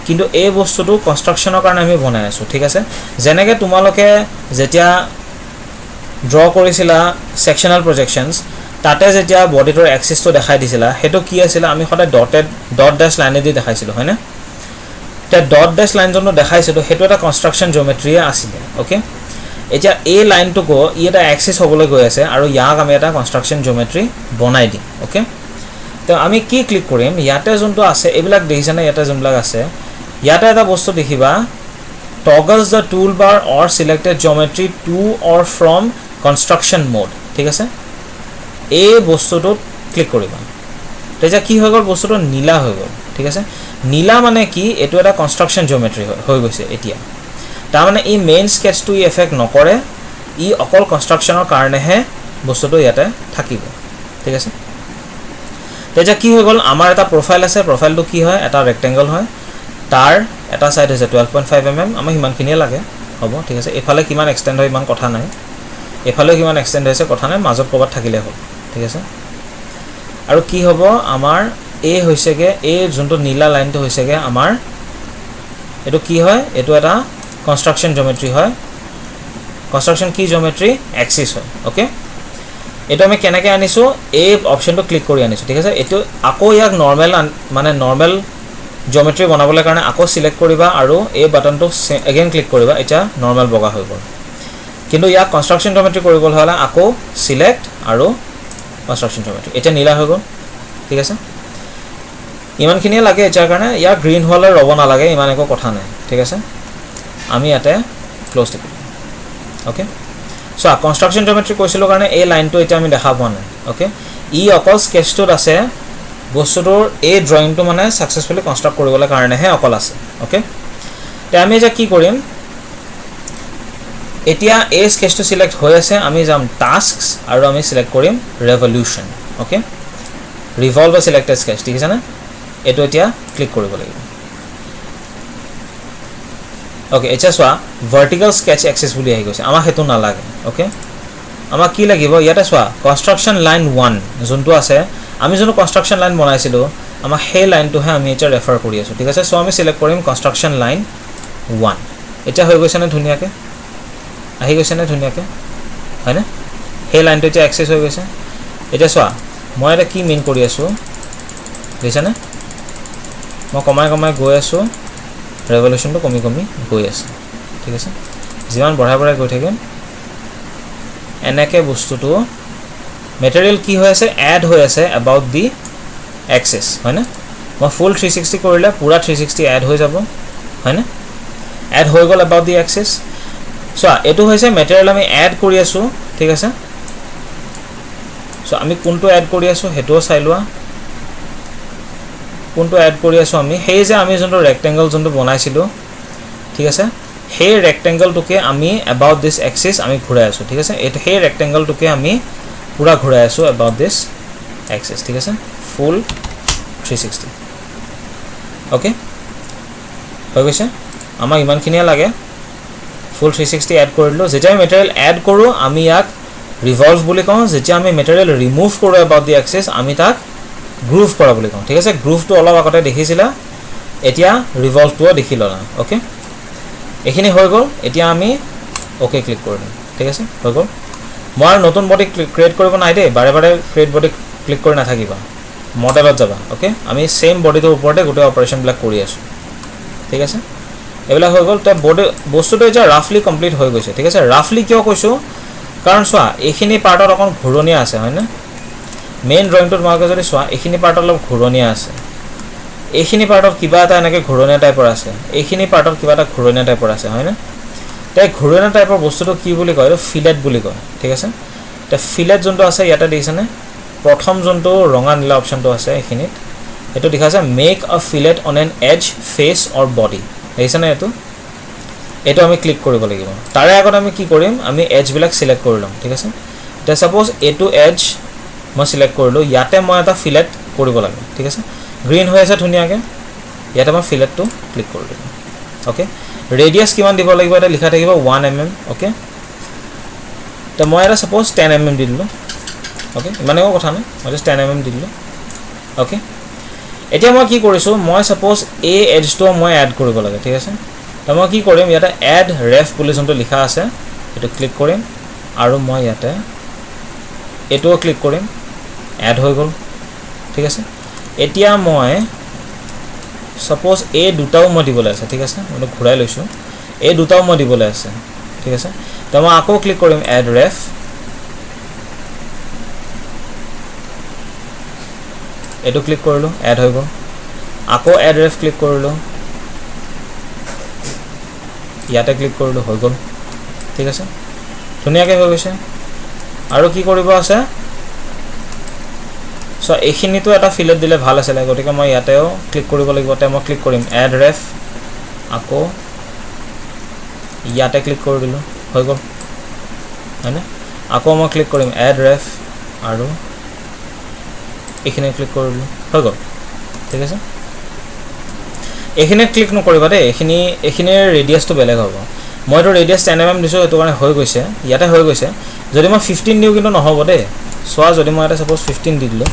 কিন্তু এই বস্তুটো কনস্ট্ৰাকচনৰ কাৰণে আমি বনাই আছো ঠিক আছে যেনেকৈ তোমালোকে যেতিয়া ড্ৰ কৰিছিলা সেকশনাল প্ৰজেকশনস তাতে যেতিয়া বডিটোৰ এক্সিসটো দেখাই দিছিলা হেতু কি আছিল আমি সদায় ডট ড্যাশ লাইনে দি দেখাইছিলো হয়নে তে ডট ড্যাশ লাইন যোনটো দেখাইছিলো হেতু এটা কনস্ট্ৰাকচন জিওমেট্ৰি আছিল ওকে এতিয়া এই লাইনটো কো ই এটা এক্সিস হ'বলৈ গৈ আছে আৰু ইয়াক আমি এটা কনস্ট্ৰাকচন জিওমেট্ৰি বনাই দিম ওকে তো আমি কি ক্লিক কৰিম ইয়াতে যোনটো আছে এইবিলাক দেখিছানে ইয়াতে যোনবিলাক আছে ইয়াতে এটা বস্তু দেখিবা toggles the toolbar or selected geometry to or from construction mode ঠিক আছে এই বস্তুটো ক্লিক কৰিবা তেতিয়া কি হৈ গল বস্তুটো নীলা হৈ গল ঠিক আছে নীলা মানে কি এটো এটা কনস্ট্ৰাকচন জিওমেট্ৰি হৈ গৈছে এতিয়া তাৰ মানে এই মেইন স্কেচটো ই এফেক্ট নকৰে ই অকল কনস্ট্ৰাকচনৰ কাৰণেহে বস্তুটো ইয়াতে থাকিব ঠিক আছে তেতিয়া কি হৈ গল আমাৰ এটা প্ৰফাইল আছে প্ৰফাইলটো কি হয় এটা ৰেক্টেংগল হয় তাৰ এটা সাইড হৈছে 12.5 mm আমাৰ হিমানখিনিয়ে লাগে হ'ব ঠিক আছে এফালে কিমান এক্সটেন্ড হয় ইমান কথা নাই এফালে কিমান এক্সটেন্ড হৈছে কথা নাই মাজত ক'বাত থাকিলে হ'ল ঠিক আছে আৰু কি হ'ব আমাৰ এ হৈছেগে এ যোনটো নীলা লাইনটো হৈছেগে আমাৰ এটো কি হয় এটো এটা কনস্ট্ৰাকশন জিওমেট্ৰি হয় কনস্ট্ৰাকশন কি জিওমেট্ৰি এক্সিস হয় ওকে এটো আমি কেনেকৈ আনিছো এই অপশনটো ক্লিক কৰি আনিছো ঠিক আছে এটো আকৌ ইয়াক নৰমাল মানে নৰমাল জিওমেট্ৰি বনাবলৈ কাৰণে আকৌ সিলেক্ট কৰিবা আৰু এই বাটনটো এগেইন ক্লিক কৰিবা এটা নৰমাল বগা হৈ গ'ল কিন্তু ইয়াক কনস্ট্ৰাকশন জিওমেট্ৰি কৰিবলৈ হ'লে আকৌ সিলেক্ট আৰু কনস্ট্ৰাকশন জিওমেট্ৰি এটা নীলা হৈ গ'ল ঠিক আছে ইমানখিনিয়ে লাগে এটাৰ কাৰণে ইয়াক গ্ৰীণ হলে ৰব নালাগে ইমান একো কথা নাই ঠিক আছে আমি ইয়াতে ক্লোজ টিপি ওকে সো কনস্ট্ৰাকশন জিওমেট্ৰি কৈছিলো কাৰণে এই লাইনটো এটা আমি দেখা পোৱা নাই ওকে ই অকল স্কেচটোত আছে বস্তুটোৰ এই ড্ৰয়িংটো মানে সাকসেসফুলি কনস্ট্ৰাক্ট কৰিবলৈ কাৰণেহে অকল আছে ওকে তে আমি যে কি কৰিম এতিয়া এই স্কেচটো সিলেক্ট হৈ আছে আমি যাম টাস্কস আৰু আমি সিলেক্ট কৰিম ৰেভলিউশন ওকে ৰিভলভ সিলেক্টেড স্কেচ ঠিক আছে না এটো এতিয়া ক্লিক কৰিব লাগিব ওকে এটা সোয়া ভাৰ্টিকেল স্কেচ এক্সিস বুলি আহি গৈছে আমাক হেতু না লাগে ওকে আমাক কি লাগিব ইয়াতে সোয়া কনস্ট্ৰাকশন লাইন 1 যোনটো আছে আমি যোনটো কনস্ট্ৰাকশন লাইন বনাইছিলো আমাক সেই লাইনটোহে আমি এটা ৰেফাৰ কৰি আছো ঠিক আছে সো আমি সিলেক্ট কৰিম কনস্ট্ৰাকশন লাইন 1 এটা হৈ গৈছে না ধুনিয়াকে আহি গৈছে না ধুনিয়াকে হয় না সেই লাইনটো এতিয়া এক্সেস হৈ গৈছে এটা সোয়া মই এটা কি মিন কৰি আছো বুজিছা না মই কমাই গৈ আছো ৰেভলিউশনটো কমি গৈ আছে ঠিক আছে যিমান বঢ়াই গৈ থাকিম এনেকে বস্তুটো মেটেৰিয়েল কি হৈ আছে এড হৈ আছে about the axis হয় না মই ফুল 360 কৰিলে পুৰা 360 এড হৈ যাব হয় না এড হৈ গল about the axis সো এটো হৈছে মেটেৰিয়েল আমি এড কৰি আছো ঠিক আছে সো আমি কোনটো এড কৰি আছো হেটো চাই লোৱা কোনটো এড কৰি আছো আমি হেই যে আমি যোনটো ৰেক্টেঙ্গল যোনটো বনাইছিলো ঠিক আছে হেই ৰেক্টেঙ্গলটোকে আমি about this axis আমি ঘূৰাই আছো ঠিক আছে এটো হেই ৰেক্টেঙ্গলটোকে আমি পুৰা ঘূৰাই আছো about this axis ঠিক আছে ফুল 360 ওকে হৈ গৈছে আমাৰ ইমানখিনিয়ে লাগে ফুল 360 এড কৰিলো যেতিয়া আমি মেটেৰিয়েল এড কৰো আমি ইয়াক ৰিভলভ বুলি কওঁ যেতিয়া আমি মেটেৰিয়েল ৰিমুভ কৰো about the axis আমি তাক গ্ৰুভ কৰা বুলি কওঁ ঠিক আছে গ্ৰুভটো অলপ আগতে দেখিছিলা এতিয়া ৰিভলভটো দেখিলা ওকে এখিনি হৈ গল এতিয়া আমি ওকে ক্লিক কৰিম ঠিক আছে হৈ গল মই নতুন বডি ক্ৰিয়েট কৰিব নাই দে বাৰে বাৰে ক্ৰিয়েট বডি ক্লিক কৰি নাথাকিবা মডেলত যাবা ওকে আমি সেম বডিটোৰ ওপৰতে গোটে অপাৰেশন ব্লক কৰি আছো ঠিক আছে এবেলা হৈ গল তে বডি বস্তুটো এতিয়া ৰাফলি কমপ্লিট হৈ গৈছে ঠিক আছে ৰাফলি কিয় কৈছো কাৰণ সোয়া এখিনি পাৰ্টত অকন ঘুৰণিয়া আছে হয় না মেইন ড্ৰয়িংটোত মাৰ্ক যদি সোয়া এখিনি পাৰ্টত অলপ ঘুৰণিয়া আছে এখিনি পাৰ্টত কিবা এটা এনেকে ঘুৰণিয়া টাইপৰ আছে এখিনি পাৰ্টত কিবা এটা ঘুৰণিয়া টাইপৰ আছে হয় না তাই ঘুৰণিয়া টাইপৰ বস্তুটো কি বুলি কয় ফিলেট বুলি কয় ঠিক আছে তে ফিলেট যোনটো আছে ইয়াতে দেখিছানে প্ৰথম যোনটো ৰঙা নীলা অপচনটো আছে এখিনিত এটো দেখা আছে make a fillet on an edge face or body দেখিছানে এটো আমি ক্লিক কৰিব লাগিব তাৰে আগত আমি কি কৰিম আমি এজ বিলাক সিলেক্ট কৰি লম ঠিক আছে তে সাপোজ এটো এজ মই সিলেক্ট কৰিলো ইয়াতে মই এটা ফিলেট কৰিব লাগে ঠিক আছে গ্ৰীণ হৈ আছে ধুনিয়াকে ইয়াতে মই ফিলেটটো ক্লিক কৰি দিম ওকে ৰেডিয়াস কিমান দিব লাগিব এটা লিখা থাকিব 1 mm ওকে তে মই এটা সাপোজ 10 mm দি দিলো ওকে মানে একো কথা নাই মই জাস্ট 10 mm দি দিলো ওকে এতিয়া মই কি কৰিছো মই সাপোজ এই এজটো মই এড কৰিব লাগে ঠিক আছে তে মই কি কৰিম ইয়াতে এড ৰেফ বুলি যোনটো লিখা আছে এটো ক্লিক কৰিম আৰু মই ইয়াতে এটো ক্লিক কৰিম এড হৈ গল ঠিক আছে এতিয়া মই সাপোজ এই দুটাও মই দিবলৈ আছে ঠিক আছে মই ঘূৰাই লৈছো এই দুটাও মই দিবলৈ আছে ঠিক আছে তো মই আকৌ ক্লিক কৰিম এড ৰেফ এটো ক্লিক কৰিলো এড হৈ গল আকৌ এড ৰেফ ক্লিক কৰিলো ইয়াতে ক্লিক কৰিলো হৈ গল ঠিক আছে ধুনিয়াকে হৈ গৈছে আৰু কি কৰিব আছে সো এখিনিটো এটা ফিলেট দিলে ভাল আছে গতিকে মই ইয়াতেও ক্লিক কৰিব লাগিব তে মই ক্লিক কৰিম এড ৰেফ আকৌ ইয়াতে ক্লিক কৰি দিলো হৈ গল হয়নে আকৌ মই ক্লিক কৰিম এড ৰেফ আৰু এখানে ক্লিক কৰিলো হৈ গল ঠিক আছে এখানে ক্লিক নকৰিবা দে এখিনিৰ ৰেডিয়াসটো বেলেগ হ'ব মইতো ৰেডিয়াছ 10 mm দিছোঁ, সেইটো কাৰণে হৈ গৈছে, ইয়াতে হৈ গৈছে। যদি মই 15 দিওঁ কিন্তু নহ'ব দেই। চোৱা, যদি মই এটা ছাপ'জ 15 দি দিলোঁ,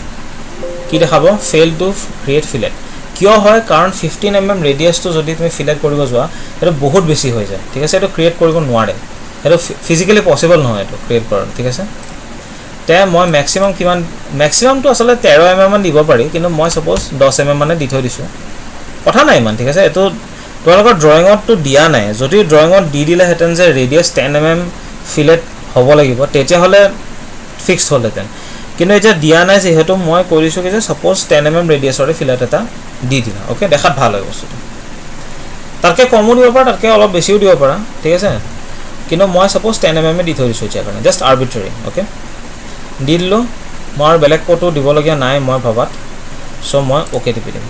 কি দেখাব? Fail to create fillet. কিয় হয়? কাৰণ 15 mm ৰেডিয়াছটো যদি তুমি ফিলেট কৰিব যোৱা, সেইটো বহুত বেছি হৈ যায়, ঠিক আছে? এইটো ক্ৰিয়েট কৰিব নোৱাৰে, সেইটো ফিজিকেলি পচিবল নহয় এইটো ক্ৰিয়েট কৰা, ঠিক আছে? তে মই মেক্সিমাম কিমান, মেক্সিমামটো আচলতে 13 mm মান দিব পাৰি, কিন্তু মই ছাপ'জ 10 mm মানে দি থৈ দিছোঁ, কথা নাই ইমান, ঠিক আছে? এইটো তোমালোকৰ ড্ৰয়িঙতটো দিয়া নাই। যদি ড্ৰয়িঙত দি দিলেহেঁতেন যে ৰেডিয়াছ 10 mm ফিলেট হ'ব লাগিব, তেতিয়াহ'লে ফিক্সড হ'লহেঁতেন। কিন্তু এতিয়া দিয়া নাই, যিহেতু মই কৈ দিছোঁ কি যে ছাপ'জ 10 mm ৰেডিয়াছৰে ফিলেট এটা দি দিলা, অ'কে? দেখাত ভাল হয় বস্তুটো। তাতকৈ কমো দিব পাৰা, তাতকৈ অলপ বেছিও দিব পাৰা, ঠিক আছে? কিন্তু মই ছাপ'জ 10 mm দি থৈ দিছোঁ এতিয়া কাৰণে, জাষ্ট আৰ্বিট্ৰেৰী, অ'কে? দি দিলোঁ, মই আৰু বেলেগ ক'তো দিবলগীয়া নাই মই ভবাত, চ' মই অ'কে টিপি দিম।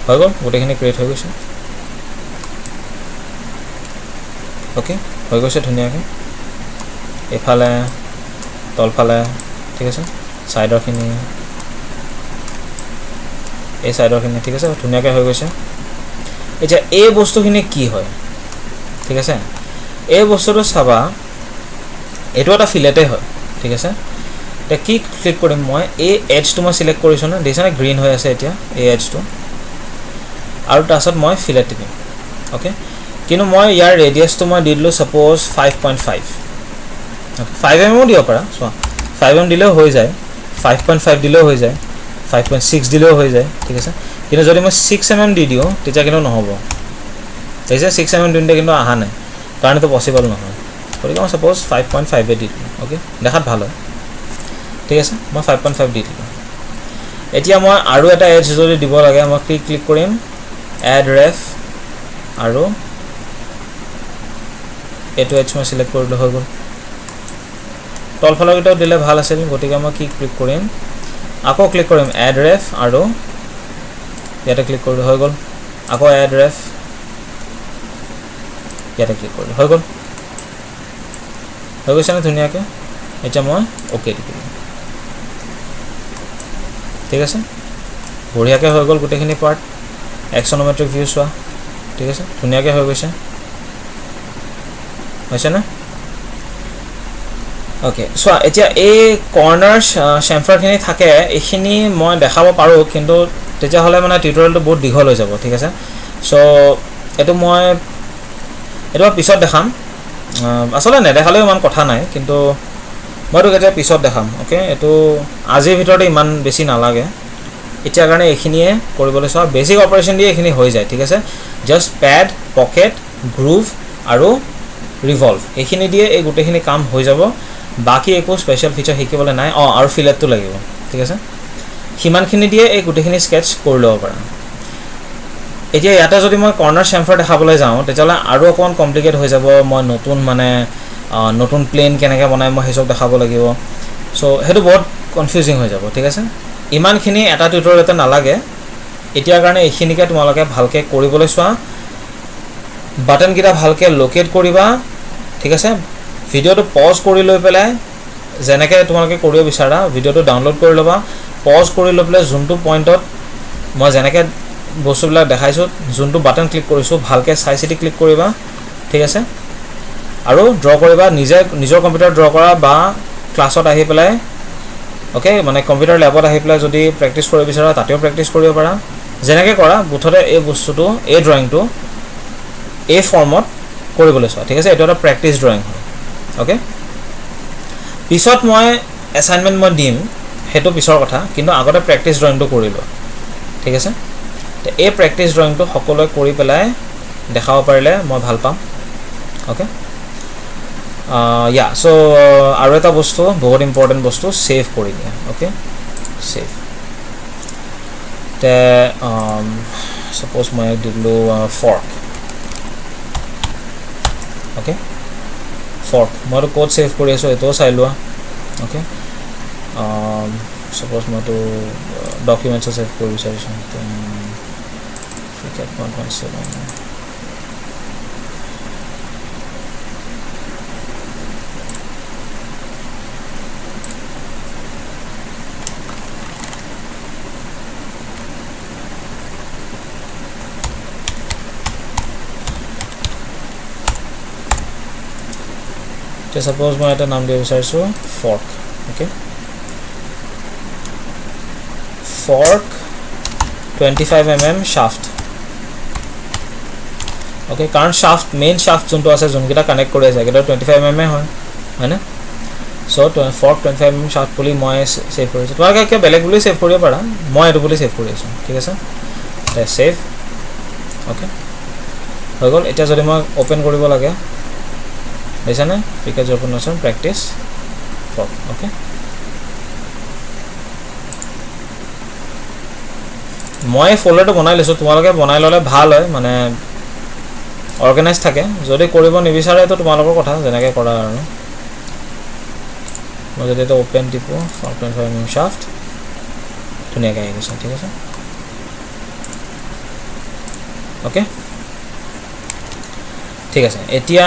হৈ গ'ল, গোটেইখিনি ক্ৰিয়েট হৈ গৈছে, অ'কে? হৈ গৈছে ধুনীয়াকৈ। এইফালে তলফালে, ঠিক আছে? ছাইডৰখিনি, এই ছাইডৰখিনি, ঠিক আছে? ধুনীয়াকৈ হৈ গৈছে। এতিয়া এই বস্তুখিনি কি হয়, ঠিক আছে? এই বস্তুটো চাবা, এইটো এটা ফিলেটেই হয়, ঠিক আছে? এতিয়া কি ক্লিক কৰিম মই? এই এডজটো মই চিলেক্ট কৰিছোঁ ন, দেখিছানে? গ্ৰীণ হৈ আছে এতিয়া এই এডজটো, আৰু তাৰপাছত মই ফিলেট দিম, অ'কে? কিন্তু মই ইয়াৰ ৰেডিয়াছটো মই দি দিলোঁ ছাপ'জ 5.5, 5 mm দিব পাৰা, চোৱা 5 mm দিলেও হৈ যায়, 5.5 দিলেও হৈ যায়, 5.6 দিলেও হৈ যায়, ঠিক আছে? কিন্তু যদি মই 6 mm দি দিওঁ, তেতিয়া কিন্তু নহ'ব, ঠিক আছে? 6 mm দিওঁতে কিন্তু অহা নাই, কাৰণ এইটো পচিবল নহয়। গতিকে মই ছাপ'জ 5.5 দি দিলোঁ, অ'কে? দেখাত ভাল হয়, ঠিক আছে? মই 5.5 দি দিলোঁ। এতিয়া মই আৰু এটা এডজ যদি দিব লাগে, মই ক্লিক কৰিম, এড ৰেফ, আৰু এইটো এডজ মই চিলেক্ট কৰিলোঁ, হৈ গ'ল। তলফালৰকেইটাও দিলে ভাল আছিল, গতিকে মই কি ক্লিক কৰিম? আকৌ ক্লিক কৰিম এড ৰেফ, আৰু ইয়াতে ক্লিক কৰিলোঁ, হৈ গ'ল। আকৌ এড ৰেফ, ইয়াতে ক্লিক কৰিলোঁ, হৈ গ'ল। হৈ গৈছেনে ধুনীয়াকৈ? এতিয়া মই অ'কে দি দিম, ঠিক আছে? বঢ়িয়াকৈ হৈ গ'ল গোটেইখিনি পাৰ্ট। এক্সন'মেট্ৰিক ভিউ চোৱা, ঠিক আছে? ধুনীয়াকৈ হৈ গৈছে, হৈছেনে? অ'কে, চোৱা এতিয়া এই কৰ্নাৰ চেম্ফাৰখিনি থাকে, এইখিনি মই দেখাব পাৰোঁ, কিন্তু তেতিয়াহ'লে মানে টিউটৰিয়েলটো বহুত দীঘল হৈ যাব, ঠিক আছে? চ' এইটো মই পিছত দেখাম, আচলতে নেদেখালেও ইমান কথা নাই, কিন্তু মইতো এতিয়া পিছত দেখাম, অ'কে? এইটো আজিৰ ভিতৰতে ইমান বেছি নালাগে, এতিয়াৰ কাৰণে এইখিনিয়ে কৰিবলৈ চোৱা। বেছিক অপাৰেশ্যন দিয়ে এইখিনি হৈ যায়, ঠিক আছে? জাষ্ট পেড, পকেট, গ্ৰুভ আৰু ৰিভল্ভ, এইখিনি দিয়ে এই গোটেইখিনি কাম হৈ যাব। বাকী একো স্পেচিয়েল ফিচাৰ শিকিবলৈ নাই। আৰু ফিলেটটো লাগিব, ঠিক আছে? সিমানখিনি দিয়ে এই গোটেইখিনি স্কেটছ কৰি ল'ব পাৰা। এতিয়া ইয়াতে যদি মই কৰ্নাৰ চেম্ফাৰ দেখাবলৈ যাওঁ, তেতিয়াহ'লে আৰু অকণমান কমপ্লিকেট হৈ যাব। মই নতুন প্লেন কেনেকৈ বনাই মই সেইচব দেখাব লাগিব, চ' সেইটো বহুত কনফিউজিং হৈ যাব, ঠিক আছে? ইমানখিনি এটা টিউটৰিয়েলতে নালাগে। এতিয়াৰ কাৰণে এইখিনিকে তোমালোকে ভালকৈ কৰিবলৈ চোৱা, বাটনকেইটা ভালকৈ লোকেট কৰিবা, ঠিক আছে? ভিডিঅ'টো পজ কৰি লৈ পেলাই যেনেকৈ তোমালোকে কৰিব বিচাৰা, ভিডিঅ'টো ডাউনলোড কৰি ল'বা, পজ কৰি লৈ পেলাই যোনটো পইণ্টত মই যেনেকৈ বস্তুবিলাক দেখাইছোঁ, যোনটো বাটন ক্লিক কৰিছোঁ, ভালকৈ চাই চিতি ক্লিক কৰিবা, ঠিক আছে? আৰু ড্ৰ কৰিবা, নিজৰ কম্পিউটাৰত ড্ৰ কৰা, বা ক্লাছত আহি পেলাই, অ'কে? মানে কম্পিউটাৰ লেবত আহি পেলাই যদি প্ৰেক্টিছ কৰিব বিচাৰা, তাতেও প্ৰেক্টিছ কৰিব পাৰা। যেনেকৈ কৰা, মুঠতে এই বস্তুটো, এই ড্ৰয়িংটো এই ফৰ্মত কৰিবলৈ চোৱা, ঠিক আছে? এইটো এটা প্ৰেক্টিছ ড্ৰয়িং হয়, অ'কে? পিছত মই এছাইনমেণ্ট মই দিম, সেইটো পিছৰ কথা, কিন্তু আগতে প্ৰেক্টিছ ড্ৰয়িংটো কৰি লোৱা, ঠিক আছে? এই প্ৰেক্টিছ ড্ৰয়িংটো সকলোৱে কৰি পেলাই দেখাব পাৰিলে মই ভাল পাম, অ'কে? চ' আৰু এটা বস্তু, বহুত ইম্পৰ্টেণ্ট বস্তু, ছেভ কৰি দিয়া, অ'কে? ছেভ। তে ছাপ'জ মই দিলোঁ ফৰ্ক, অ'কে? ফৰ্ক মইতো ক'ত ছেভ কৰি আছোঁ এইটোও চাই লোৱা, অ'কে? ছাপ'জ মইতো ডকুমেণ্টছত ছেভ কৰিব বিচাৰিছোঁ, 1.7 এতিয়া সাপোজ মই এটা নাম দিব বিচাৰিছো fork okay fork 25 mm shaft okay কাৰণ shaft main shaft যোনটো আছে যোনকিটা কানেক্ট কৰি আছে এটা 25 mm হয় হয়নে so fork 25 mm shaft বুলি মই সেভ কৰিছো তোমালোকে কি বেলেগ বুলি সেভ কৰিব পাৰা মই এটো বুলি সেভ কৰি আছো ঠিক আছে তে সেভ okay হৈ গল এটা যদি মই ওপেন কৰিব লাগে দেখানে পিকেজ ওপেন অপশন প্ৰ্যাকটিস fork okay মই ফোল্ডাৰটো বনাই লৈছো তোমালোকে বনাই ললে ভাল হয় মানে অৰ্গানাইজ থাকে যদি কৰিব নিবিচাৰে তো তোমালোকৰ কথা যেনেকৈ কৰা আৰু মই যদি এটা ওপেন টিপো 4.5 mm shaft ধুনীয়াকৈ আহি গৈছে ঠিক আছে ওকে ঠিক আছে এতিয়া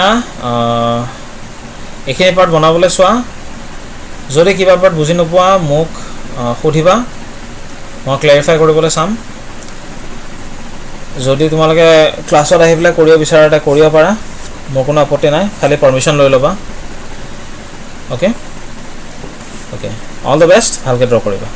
এখিনি পাৰ্ট বনাবলৈ চোৱা যদি কিবা পাৰ্ট বুজি নোপোৱা মোক সুধিবা মই ক্লাৰিফাই কৰিবলৈ চাম যদি তোমালোকে ক্লাছত আহি পেলাই কৰিব বিচাৰা এটা কৰিব পাৰা মোৰ কোনো আপত্তি নাই খালি পাৰমিশন লৈ ল'বা ওকে অল দ্য বেষ্ট ভালকৈ ড্ৰ কৰিবা